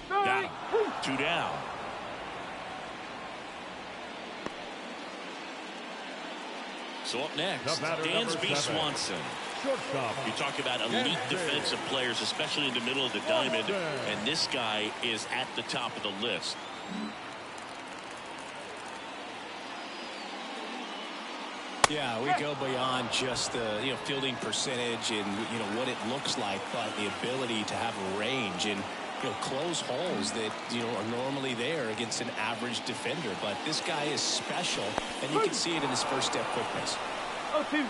Got him. 2 down. So up next, Dansby Swanson. You talk about elite defensive players, especially in the middle of the diamond, and this guy is at the top of the list. Yeah, we go beyond just the fielding percentage and what it looks like, but the ability to have a range and close holes that are normally there against an average defender. But this guy is special, and you can see it in his first step quickness. 0-2.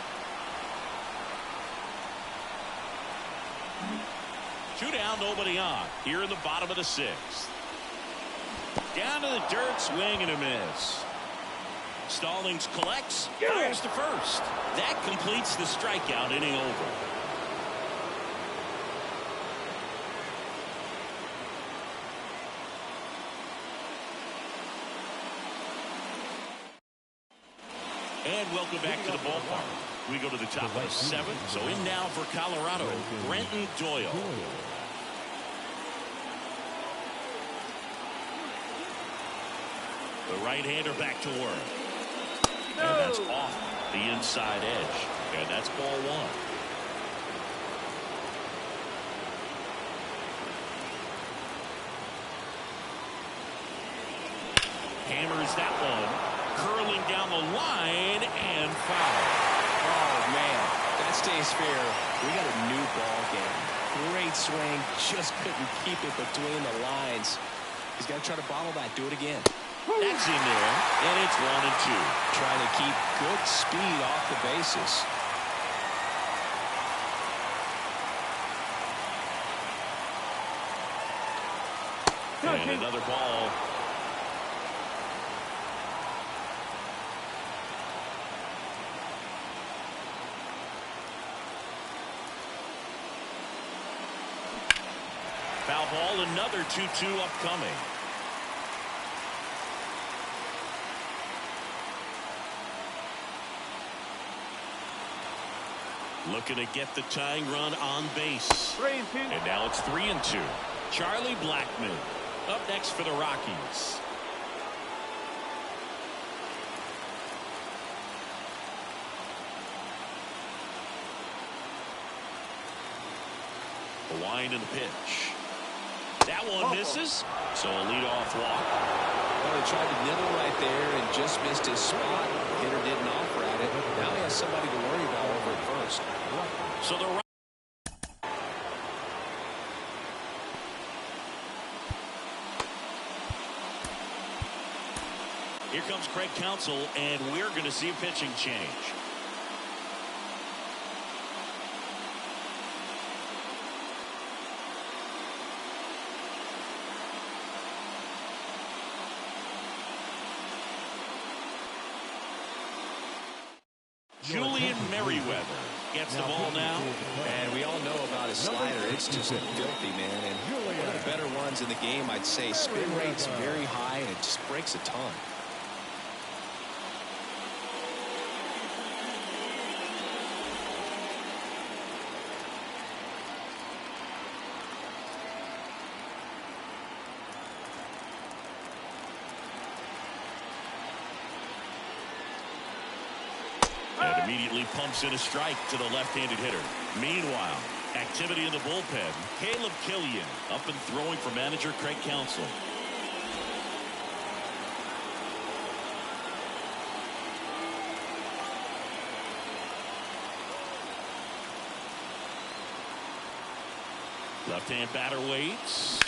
2 down, nobody on. Here in the bottom of the 6th. Down to the dirt, swing and a miss. Stallings collects, fires to first. That completes the strikeout, inning over. welcome back to the ballpark. We go to the top of the 7th. So in now for Colorado, Brenton Doyle. The right-hander back to work. And that's off the inside edge. And that's ball 1. Hammers that one, curling down the line and foul. Oh man, that stays fair. We got a new ball game. Great swing, just couldn't keep it between the lines. He's got to try to bottle that. Do it again. That's in there, and it's 1 and 2. Trying to keep good speed off the bases. And another ball. Foul ball, another 2-2 upcoming. Looking to get the tying run on base. 3 and 2. And now it's 3 and 2. Charlie Blackmon up next for the Rockies. The wind and the pitch. That one misses. So a leadoff walk. Well, he tried to nibble right there and just missed his spot. Hitter didn't offer at it. Now he has somebody to worry about over at first. So the here comes Craig Counsell, and we're going to see a pitching change. Julian Merriweather gets the ball now. And we all know about his slider. It's just filthy, man. And one of the better ones in the game, I'd say. Spin rate's very high, and it just breaks a ton. And immediately pumps in a strike to the left-handed hitter. Meanwhile, activity in the bullpen. Caleb Killian up and throwing for manager Craig Counsell. Left-hand batter waits.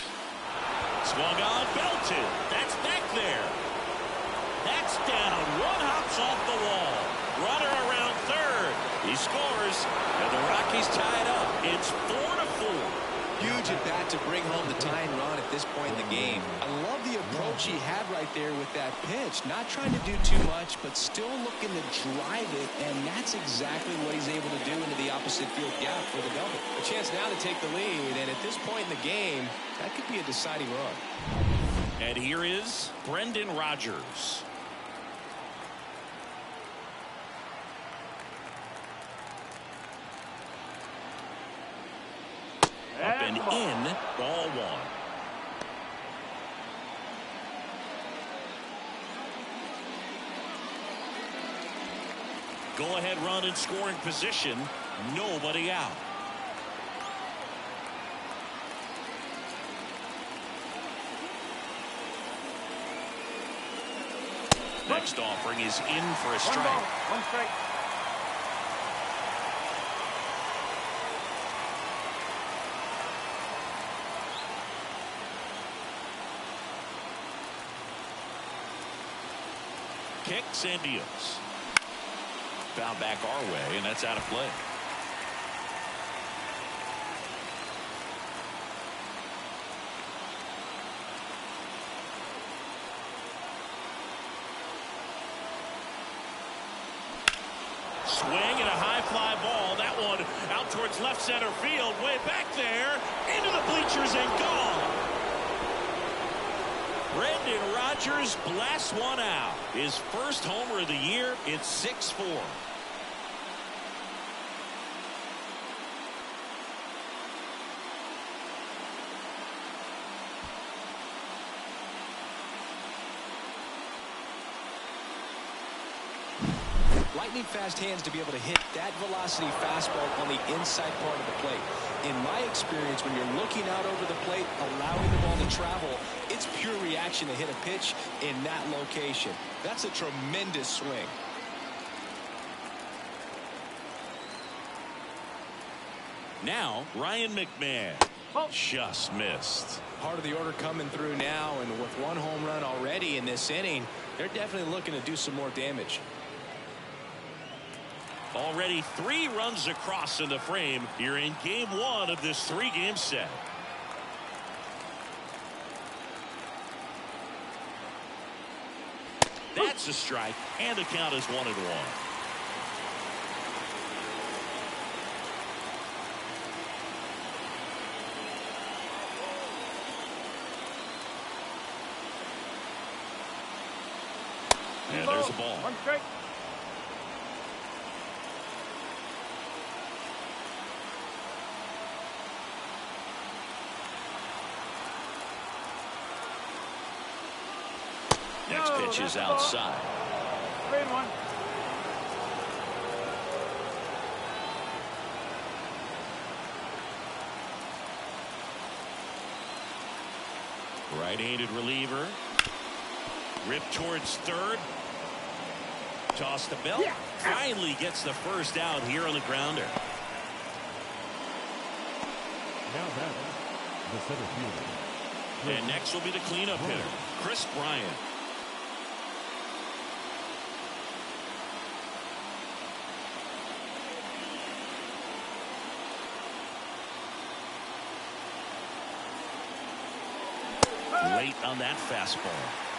Swung on, belted. That's back there. That's down. One hops off the wall. Runner around third. He scores, and the Rockies tie it up. It's 4-4. Huge at bat to bring home the tying run at this point in the game. I love the approach he had right there with that pitch. Not trying to do too much, but still looking to drive it, and that's exactly what he's able to do into the opposite field gap for the double. A chance now to take the lead, and at this point in the game, that could be a deciding run. And here is Brendan Rodgers. Up and in, ball 1. Go-ahead run in scoring position. Nobody out. Next offering is in for a strike. 1 strike. Kicks and deals. Found back our way, and that's out of play. Swing and a high fly ball. That one out towards left center field. Way back there. Into the bleachers and gone. Brendan Rodgers blasts one out. His first homer of the year. It's 6-4. Lightning fast hands to be able to hit that velocity fastball on the inside part of the plate. In my experience, when you're looking out over the plate, allowing the ball to travel, it's pure reaction to hit a pitch in that location. That's a tremendous swing. Now, Ryan McMahon just missed. Part of the order coming through now, and with one home run already in this inning, they're definitely looking to do some more damage. Already 3 runs across in the frame here in game 1 of this 3-game set. That's a strike, and the count is 1-1. And there's the ball. 1 strike. Next pitch is outside. 3-1. Right-handed reliever. Ripped towards third. Toss to Bell. Yeah. Finally gets the first out here on the grounder. Now batting, the center fielder. And next will be the cleanup hitter, Chris Bryant. Late on that fastball.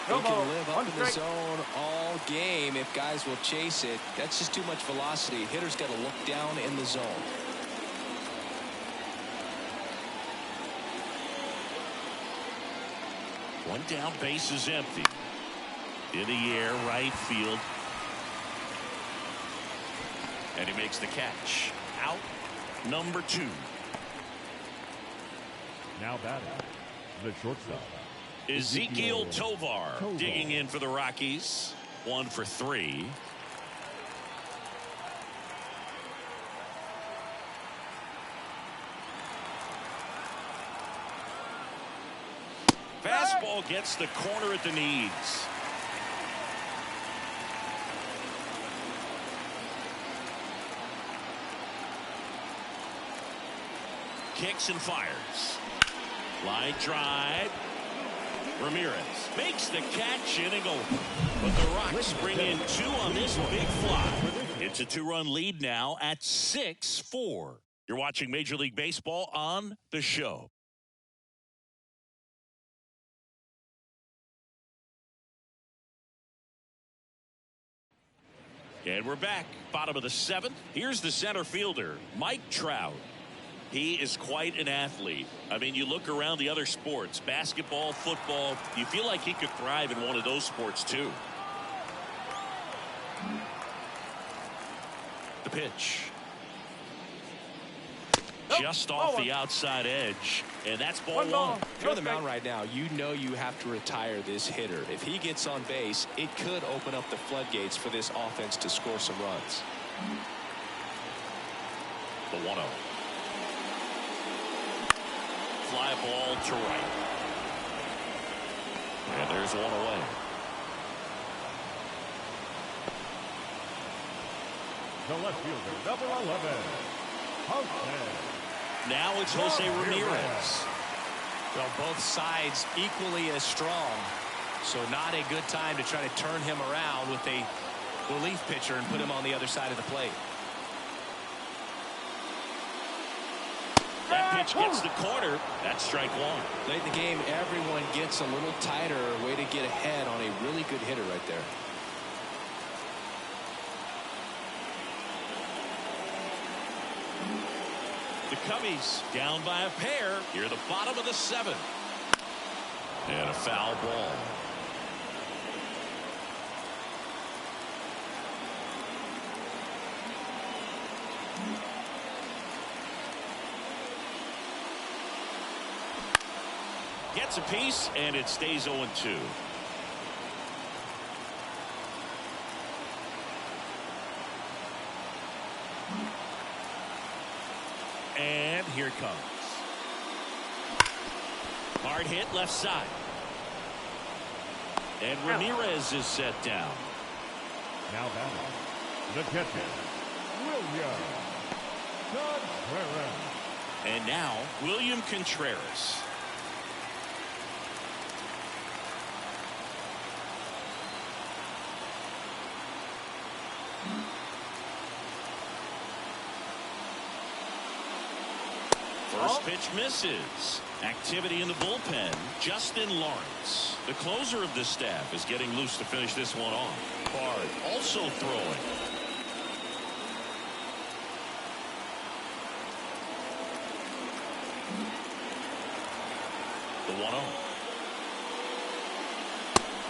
They can live up in the zone all game if guys will chase it. That's just too much velocity. Hitters got to look down in the zone. One down, base is empty. In the air, right field. And he makes the catch. Out, number 2. Now batting, the shortstop. Ezekiel Tovar digging in for the Rockies. 1 for 3. Fastball gets the corner at the knees. Kicks and fires. Line drive. Ramirez makes the catch, inning over. But the Rocks bring in 2 on this big fly. It's a 2-run lead now at 6-4. You're watching Major League Baseball on The Show. And we're back. Bottom of the 7th. Here's the center fielder, Mike Trout. He is quite an athlete. I mean, you look around the other sports, basketball, football, you feel like he could thrive in one of those sports too. The pitch. Just off the outside edge, and that's ball 1. If you're on the mound right now, you know you have to retire this hitter. If he gets on base, it could open up the floodgates for this offense to score some runs. The 1-0. Fly ball to right. And there's one away. The left fielder, number 11, Jose. Now it's Jose Ramirez. Well, both sides equally as strong. So not a good time to try to turn him around with a relief pitcher and put him on the other side of the plate. That pitch gets the corner. That's strike 1. Late in the game, everyone gets a little tighter. Way to get ahead on a really good hitter right there. The Cubbies down by a pair. Here at the bottom of the 7th. And a foul ball. Gets a piece, and it stays 0-2. And here it comes. Hard hit left side. And Ramirez is set down. Now batting, the catcher, William Contreras. And now William Contreras. First pitch misses. Activity in the bullpen. Justin Lawrence, the closer of this staff, is getting loose to finish this one off. Bard also throwing. The 1-0.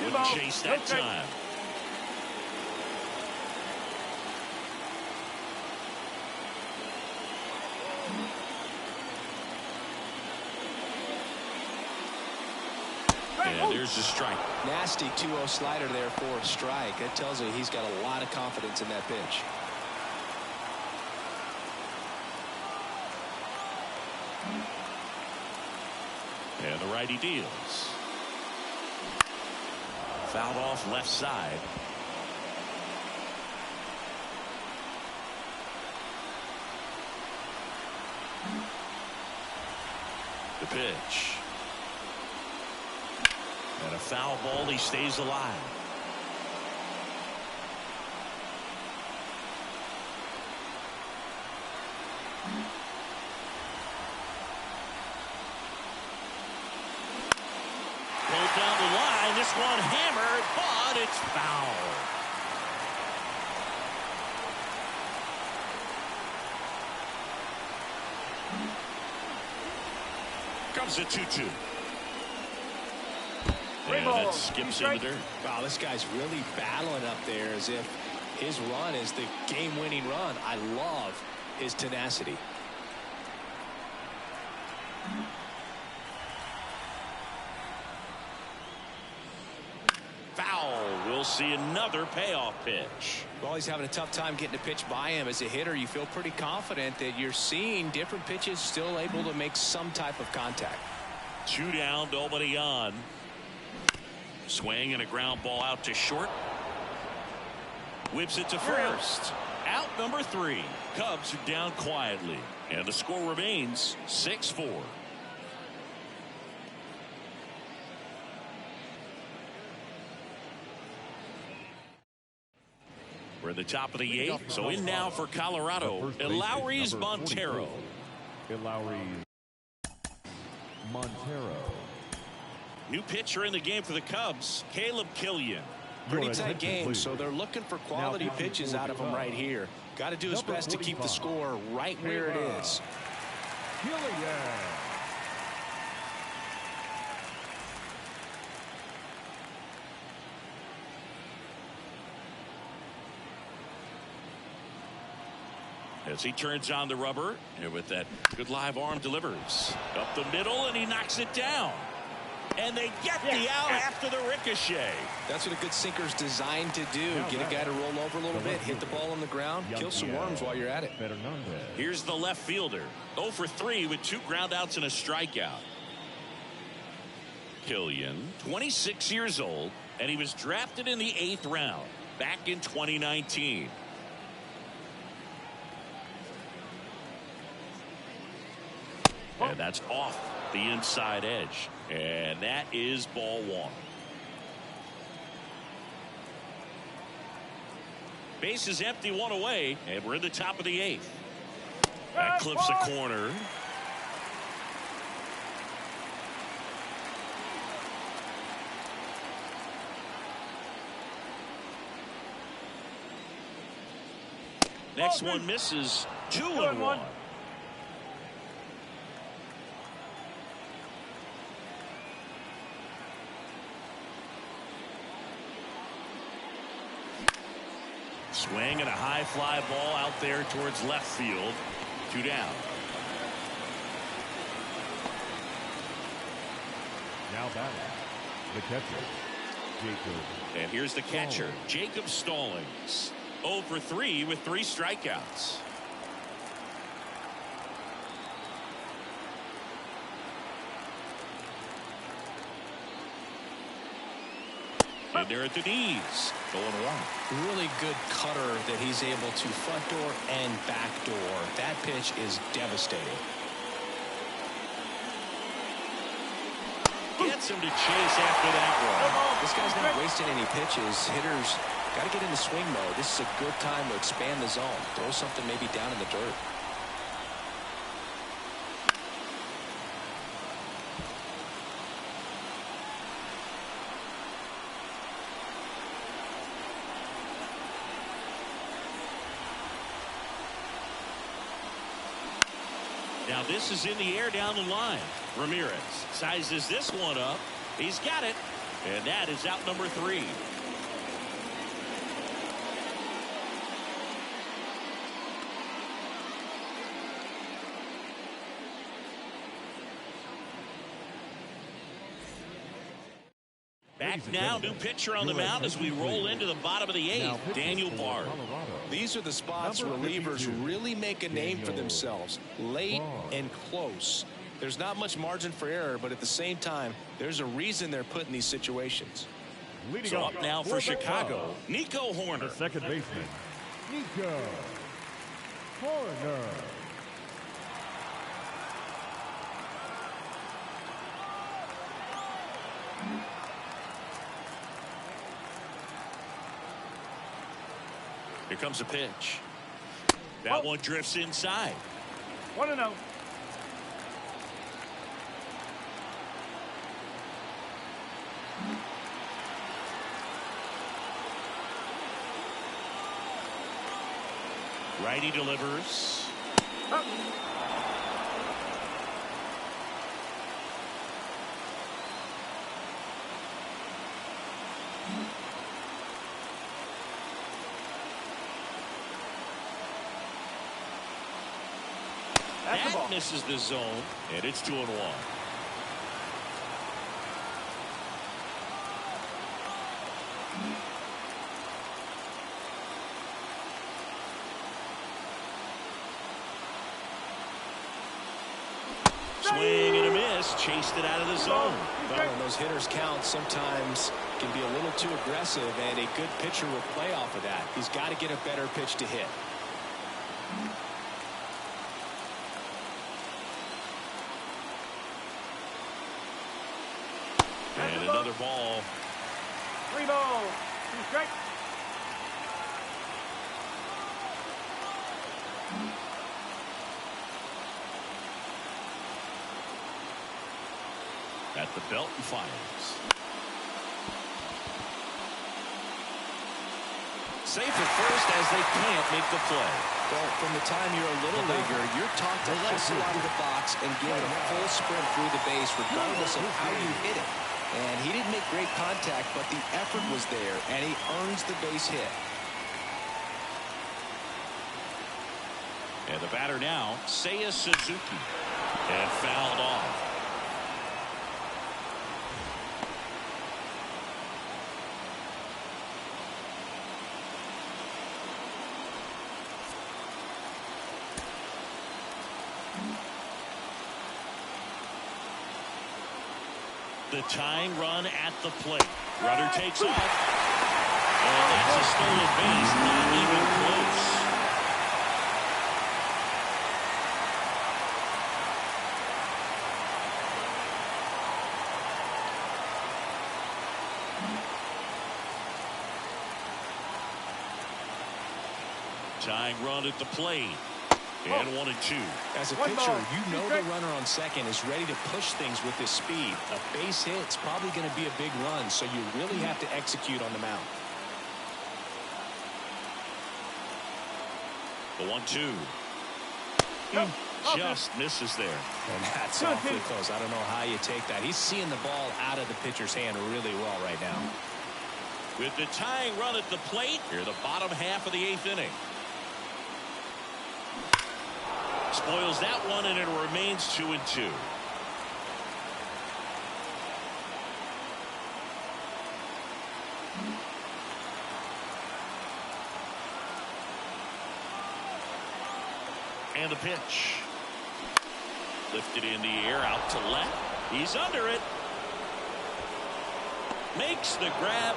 Wouldn't chase that time. And there's the strike. Nasty 2-0 slider there for a strike. That tells you he's got a lot of confidence in that pitch. And the righty deals. Fouled off left side. The pitch. And a foul ball. He stays alive. Pulled down the line. This one hammered, but it's foul. Comes a 2-2. And that skips in the dirt. Wow, this guy's really battling up there as if his run is the game-winning run. I love his tenacity. Foul. We'll see another payoff pitch. Well, he's having a tough time getting a pitch by him. As a hitter, you feel pretty confident that you're seeing different pitches still able to make some type of contact. 2 down, nobody on. Swing and a ground ball out to short. Whips it to first. Out number 3. Cubs are down quietly. And the score remains 6-4. We're at the top of the 8th. So in now for Colorado, Eleuris Montero. Eleuris Montero. New pitcher in the game for the Cubs, Caleb Killian. Pretty tight game, so they're looking for quality pitches out of him right here. Got to do his best to keep the score right where it is. Killian. As he turns on the rubber, and with that good live arm delivers. Up the middle, and he knocks it down. And they get the out after the ricochet. That's what a good sinker's designed to do. Get a guy to roll over a little bit, hit the ball on the ground, kill some worms while you're at it. Here's the left fielder. 0 for 3 with 2 groundouts and a strikeout. Killian, 26 years old, and he was drafted in the 8th round back in 2019. And that's off the inside edge. And that is ball 1. Base is empty, 1 away, and we're in the top of the 8th. That clips a corner. Next one misses. 2-1. Swing and a high fly ball out there towards left field. 2 down. Now batting, the catcher, Jacob. And here's the catcher, Jacob Stallings. 0 for 3 with 3 strikeouts. And they're at the knees. 0-1. Really good cutter that he's able to front door and back door. That pitch is devastating. Gets him to chase after that one. This guy's not wasting any pitches. Hitters got to get into swing mode. This is a good time to expand the zone. Throw something maybe down in the dirt. Now this is in the air down the line. Ramirez sizes this one up. He's got it. And that is out number 3. Back now, new pitcher on the mound as we roll into the bottom of the 8th, Daniel Bard. These are the spots relievers really make a name for themselves. Late and close. There's not much margin for error, but at the same time, there's a reason they're put in these situations. So up now for Chicago, Nico Horner. The second baseman, Nico Horner. Here comes a pitch. That one drifts inside. 1-0. Righty delivers. Up. That misses the zone, and it's 2-1. Swing and a miss, chased it out of the zone. Well, and those hitters count sometimes can be a little too aggressive, and a good pitcher will play off of that. He's got to get a better pitch to hit. And another ball. 3 balls, 2 strikes. At the belt and fires. Safe at first as they can't make the play. Well, from the time you're a little leaguer, you're taught to hustle out of the box and give it a full sprint through the base regardless of how you hit it. And he didn't make great contact, but the effort was there, and he earns the base hit. And the batter now, Seiya Suzuki. And fouled off. The tying run at the plate. Runner takes off. And that's a stolen base, not even close. Tying run at the plate. And 1-2. As a pitcher, you know the runner on second is ready to push things with his speed. A base hit's probably going to be a big run, so you really have to execute on the mound. The 1-2. Just misses there. And that's awfully close. I don't know how you take that. He's seeing the ball out of the pitcher's hand really well right now. With the tying run at the plate, here the bottom half of the 8th inning. Spoils that one, and it remains 2-2. And the pitch. Lifted in the air, out to left. He's under it. Makes the grab.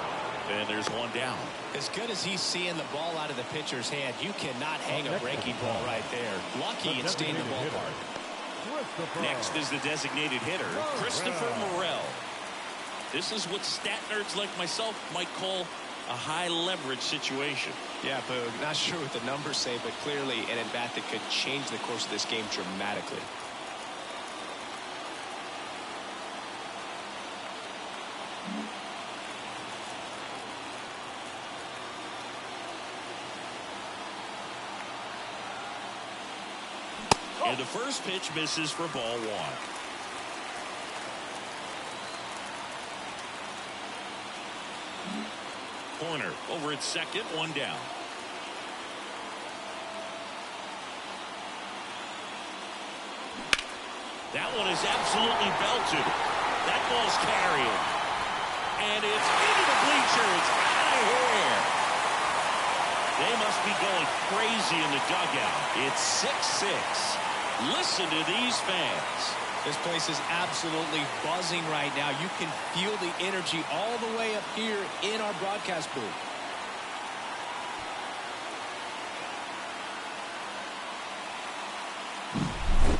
And there's one down. As good as he's seeing the ball out of the pitcher's hand, you cannot hang a breaking ball right there. Lucky it stayed in the ballpark. Next is the designated hitter, Christopher Morel. This is what stat nerds like myself might call a high leverage situation. Yeah, Boog, not sure what the numbers say, but clearly an at-bat that could change the course of this game dramatically. And the first pitch misses for ball 1. Corner over at second, 1 down. That one is absolutely belted. That ball's carrying. And it's into the bleachers. Out of here. They must be going crazy in the dugout. It's 6-6. Listen to these fans. This place is absolutely buzzing right now. You can feel the energy all the way up here in our broadcast booth.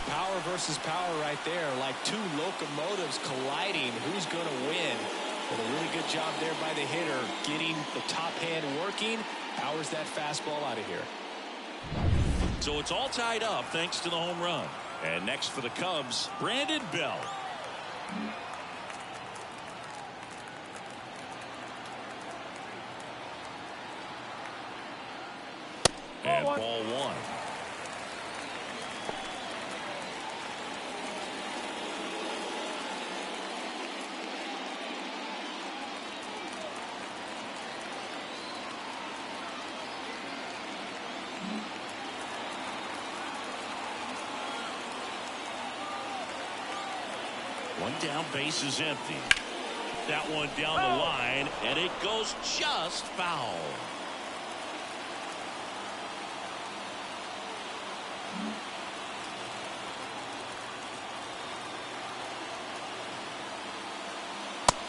Power versus power right there, like two locomotives colliding. Who's going to win? But a really good job there by the hitter, getting the top hand working. Powers that fastball out of here. So it's all tied up thanks to the home run. And next for the Cubs, Brandon Belt. And ball 1. One down, base is empty. That one down the line, and it goes just foul.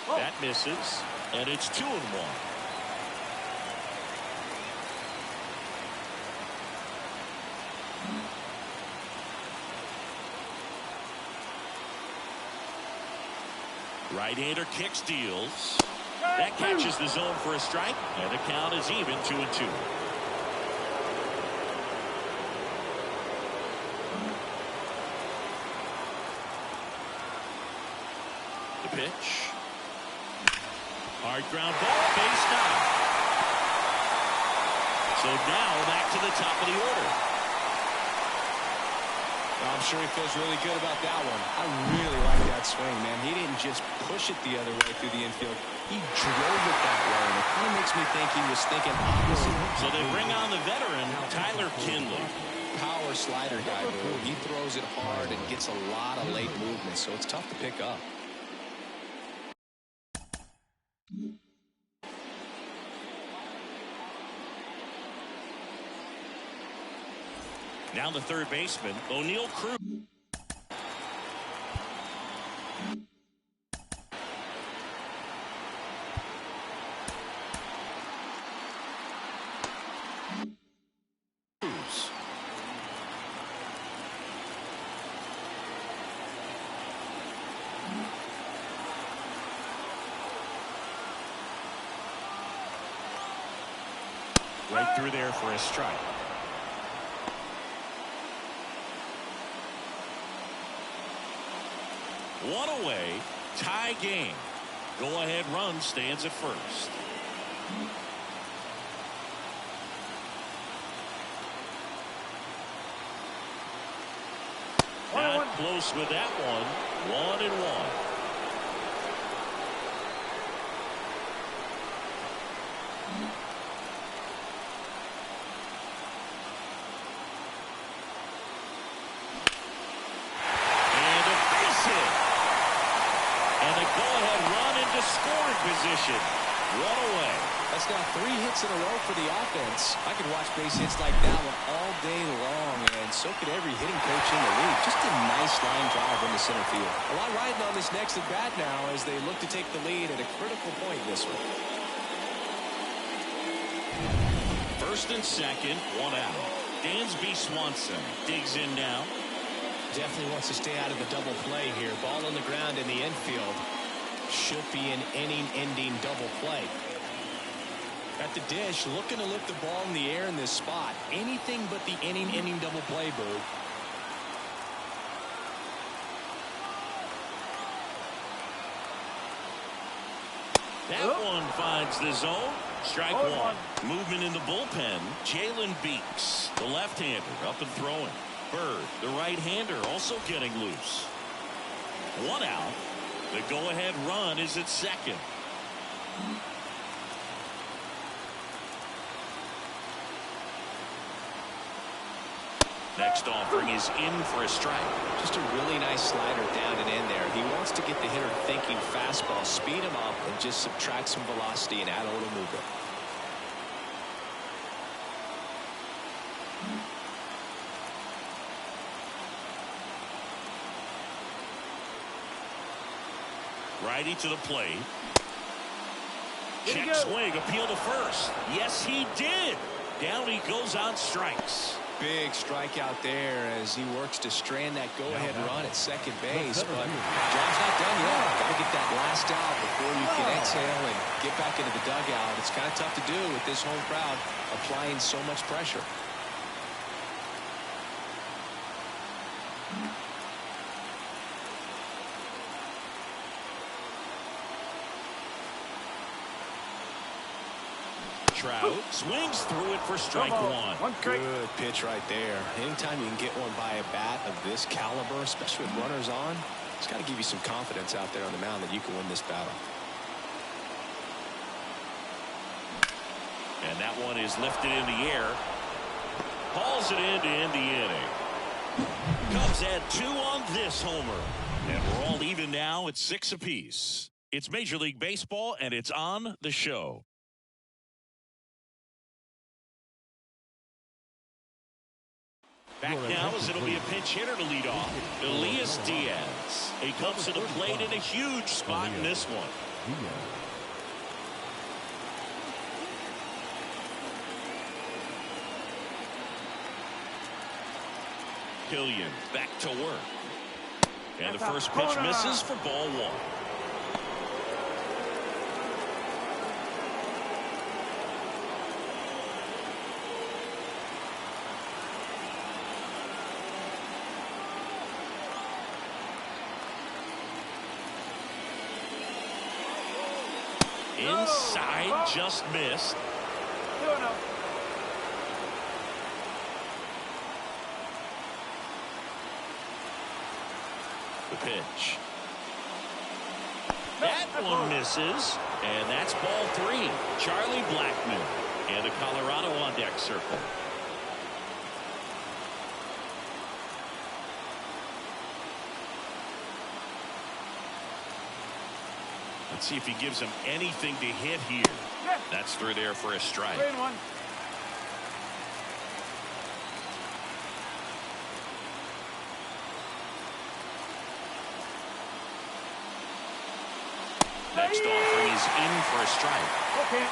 That misses, and it's 2-1. Right-hander kicks, deals. That catches the zone for a strike, and the count is even, 2-2. The pitch. Hard ground ball, base knock. So now back to the top of the order. I'm sure he feels really good about that one. I really like that swing, man. He didn't just push it the other way through the infield. He drove it that way, and it kind of makes me think he was thinking opposite. So they bring on the veteran, Tyler Kinley. Power slider guy, bro. He throws it hard and gets a lot of late movement, so it's tough to pick up. Now the third baseman, O'Neal Cruz. Right through there for a strike. One away, tie game. Go-ahead run stands at first. Not close with that one. 1-1. into scoring position. One away. That's now 3 hits in a row for the offense. I could watch base hits like that one all day long, and so could every hitting coach in the league. Just a nice line drive into center field. A lot riding on this next at bat now as they look to take the lead at a critical point in this one. First and second, one out. Dansby Swanson digs in now. Definitely wants to stay out of the double play here. Ball on the ground in the infield. Should be an inning-ending double play. At the dish, looking to lift the ball in the air in this spot. Anything but the inning-ending double play, Boo. That one finds the zone. Strike one. Movement in the bullpen. Jalen Beeks, the left-hander, up and throwing. Bird, the right-hander, also getting loose. One out. The go-ahead run is at second. Next offering is in for a strike. Just a really nice slider down and in there. He wants to get the hitter thinking fastball, speed him up, and just subtract some velocity and add a little movement. Righty to the plate. Check swing, appeal to first. Yes, he did. Down he goes on strikes. Big strikeout there as he works to strand that go-ahead run at second base, but job's not done yet. Got to get that last out before you can exhale and get back into the dugout. It's kind of tough to do with this home crowd applying so much pressure. Trout swings through it for strike one. Good pitch right there. Anytime you can get one by a bat of this caliber, especially with runners on, it's got to give you some confidence out there on the mound that you can win this battle. And that one is lifted in the air. Hauls it in to end the inning. Cubs add 2 on this homer. And we're all even now at 6 apiece. It's Major League Baseball, and it's on the show. Back now as it'll be a pinch hitter to lead off. Elias Diaz. He comes to the plate in a huge spot in this one. Killian back to work. And the first pitch misses for ball one. Inside, just missed. The pitch. That one misses, and that's ball 3. Charlie Blackmon and a Colorado on deck circle. Let's see if he gives him anything to hit here. That's through there for a strike. Next offering is in for a strike. Okay.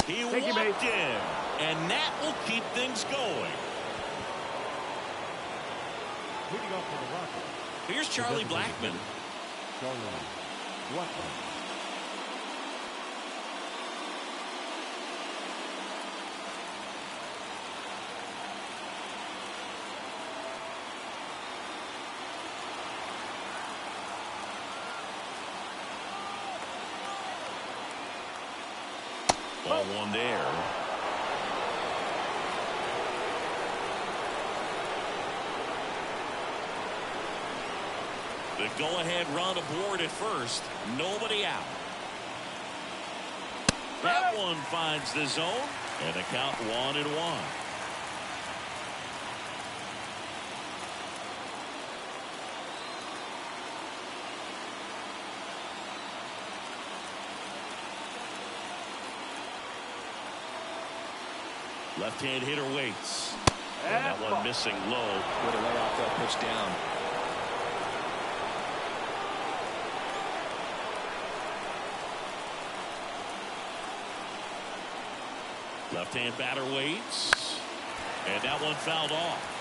He walked in, and that will keep things going. Leading off for the Rockies. Here's Charlie Blackmon. Ball one there. The go-ahead run aboard at first. Nobody out. That one finds the zone. And a count 1-1. Left-hand hitter waits. And that one missing low. With a layoff that pitch down. Left-hand batter waits. And that one fouled off.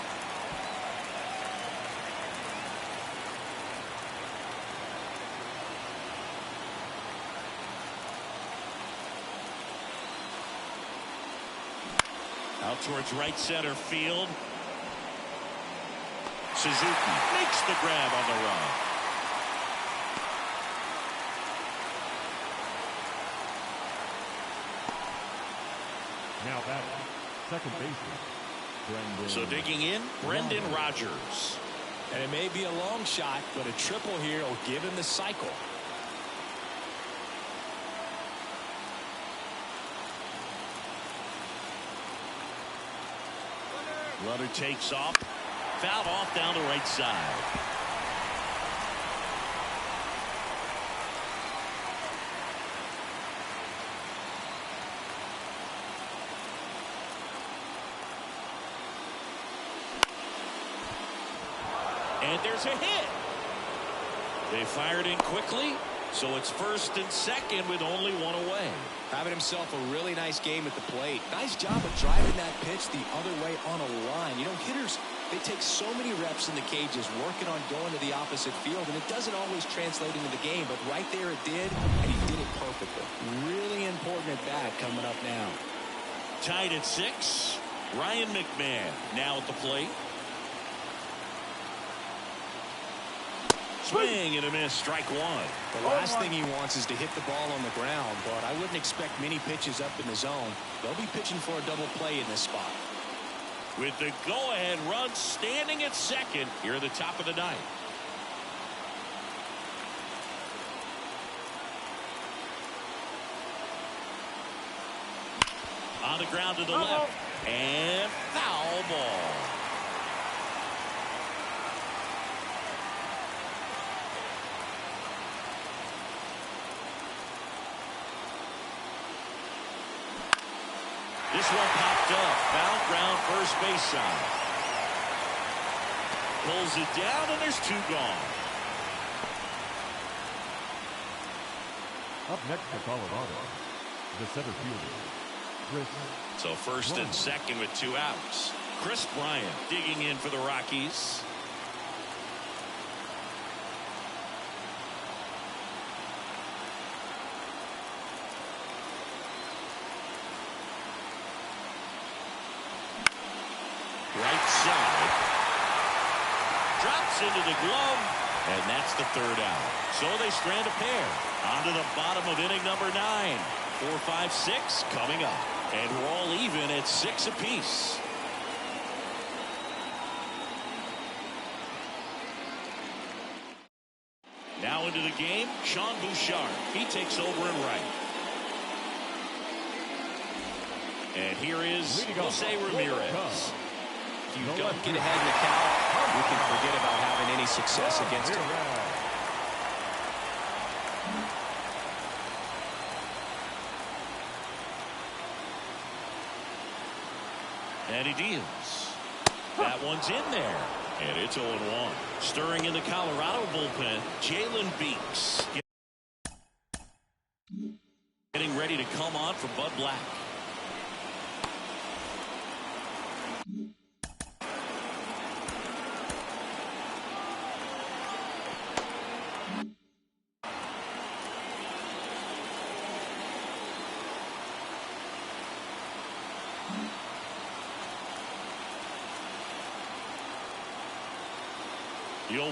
Out towards right center field. Suzuki makes the grab on the run. Now batting, second baseman, Brendan. So digging in, Brendan Rodgers. And it may be a long shot, but a triple here will give him the cycle. Runner takes off. Fouled off down the right side. And there's a hit. They fired in quickly, so it's first and second with only one away. Having himself a really nice game at the plate. Nice job of driving that pitch the other way on a line. You know, hitters, they take so many reps in the cages working on going to the opposite field, and it doesn't always translate into the game, but right there it did, and he did it perfectly. Really important at bat coming up now. Tied at 6. Ryan McMahon now at the plate. Swing and a miss, strike one. The last thing he wants is to hit the ball on the ground, but I wouldn't expect many pitches up in the zone. They'll be pitching for a double play in this spot. With the go-ahead run standing at second here at the top of the ninth. On the ground to the left. And foul ball. This one popped up. Foul ground first base side. Pulls it down, and there's 2 gone. Up next for Colorado, the center fielder, Chris. So first and second with 2 outs. Chris Bryant digging in for the Rockies. Right side. Drops into the glove, and that's the 3rd out. So they strand a pair. On to the bottom of inning number 9. 4, 5, 6 coming up. And we're all even at 6 apiece. Now into the game, Sean Bouchard. He takes over in right. And here is Jose Ramirez. If you don't get ahead in the count, you can forget about having any success against him. And he deals. That one's in there. And it's 0-1. Stirring in the Colorado bullpen, Jalen Beeks. Getting ready to come on for Bud Black. The 0-1.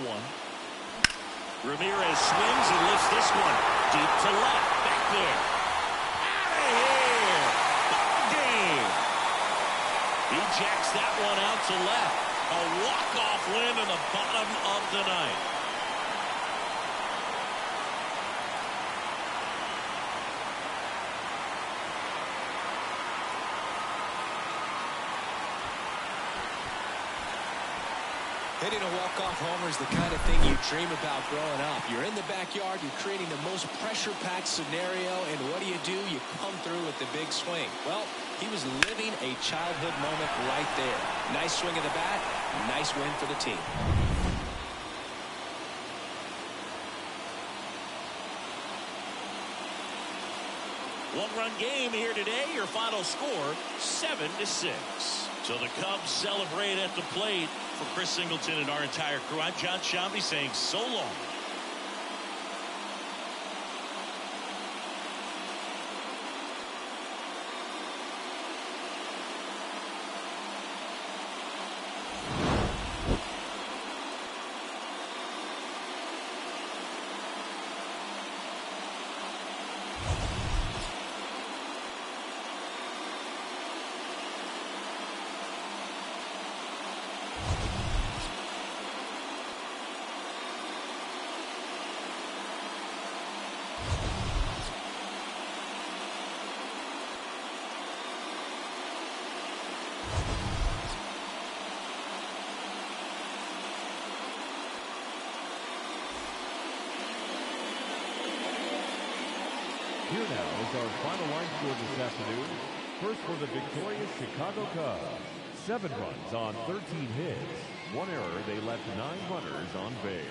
Ramirez swings and lifts this one deep to left. Back there. Out of here. Ball game. He jacks that one out to left. A walk-off win in the bottom of the ninth. Hitting a walk-off homer is the kind of thing you dream about growing up. You're in the backyard, you're creating the most pressure-packed scenario, and what do? You come through with the big swing. Well, He was living a childhood moment right there. Nice swing of the bat. Nice win for the team. One-run game here today. Your final score, 7-6. So the Cubs celebrate at the plate. For Chris Singleton and our entire crew, I'm John Shambi saying so long. Here now is our final line score this afternoon. First for the victorious Chicago Cubs. 7 runs on 13 hits. 1 error, they left 9 runners on base.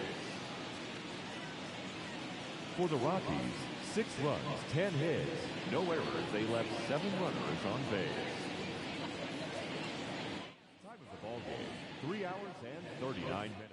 For the Rockies, 6 runs, 10 hits. No errors, they left 7 runners on base. Time of the ball game, 3 hours and 39 minutes.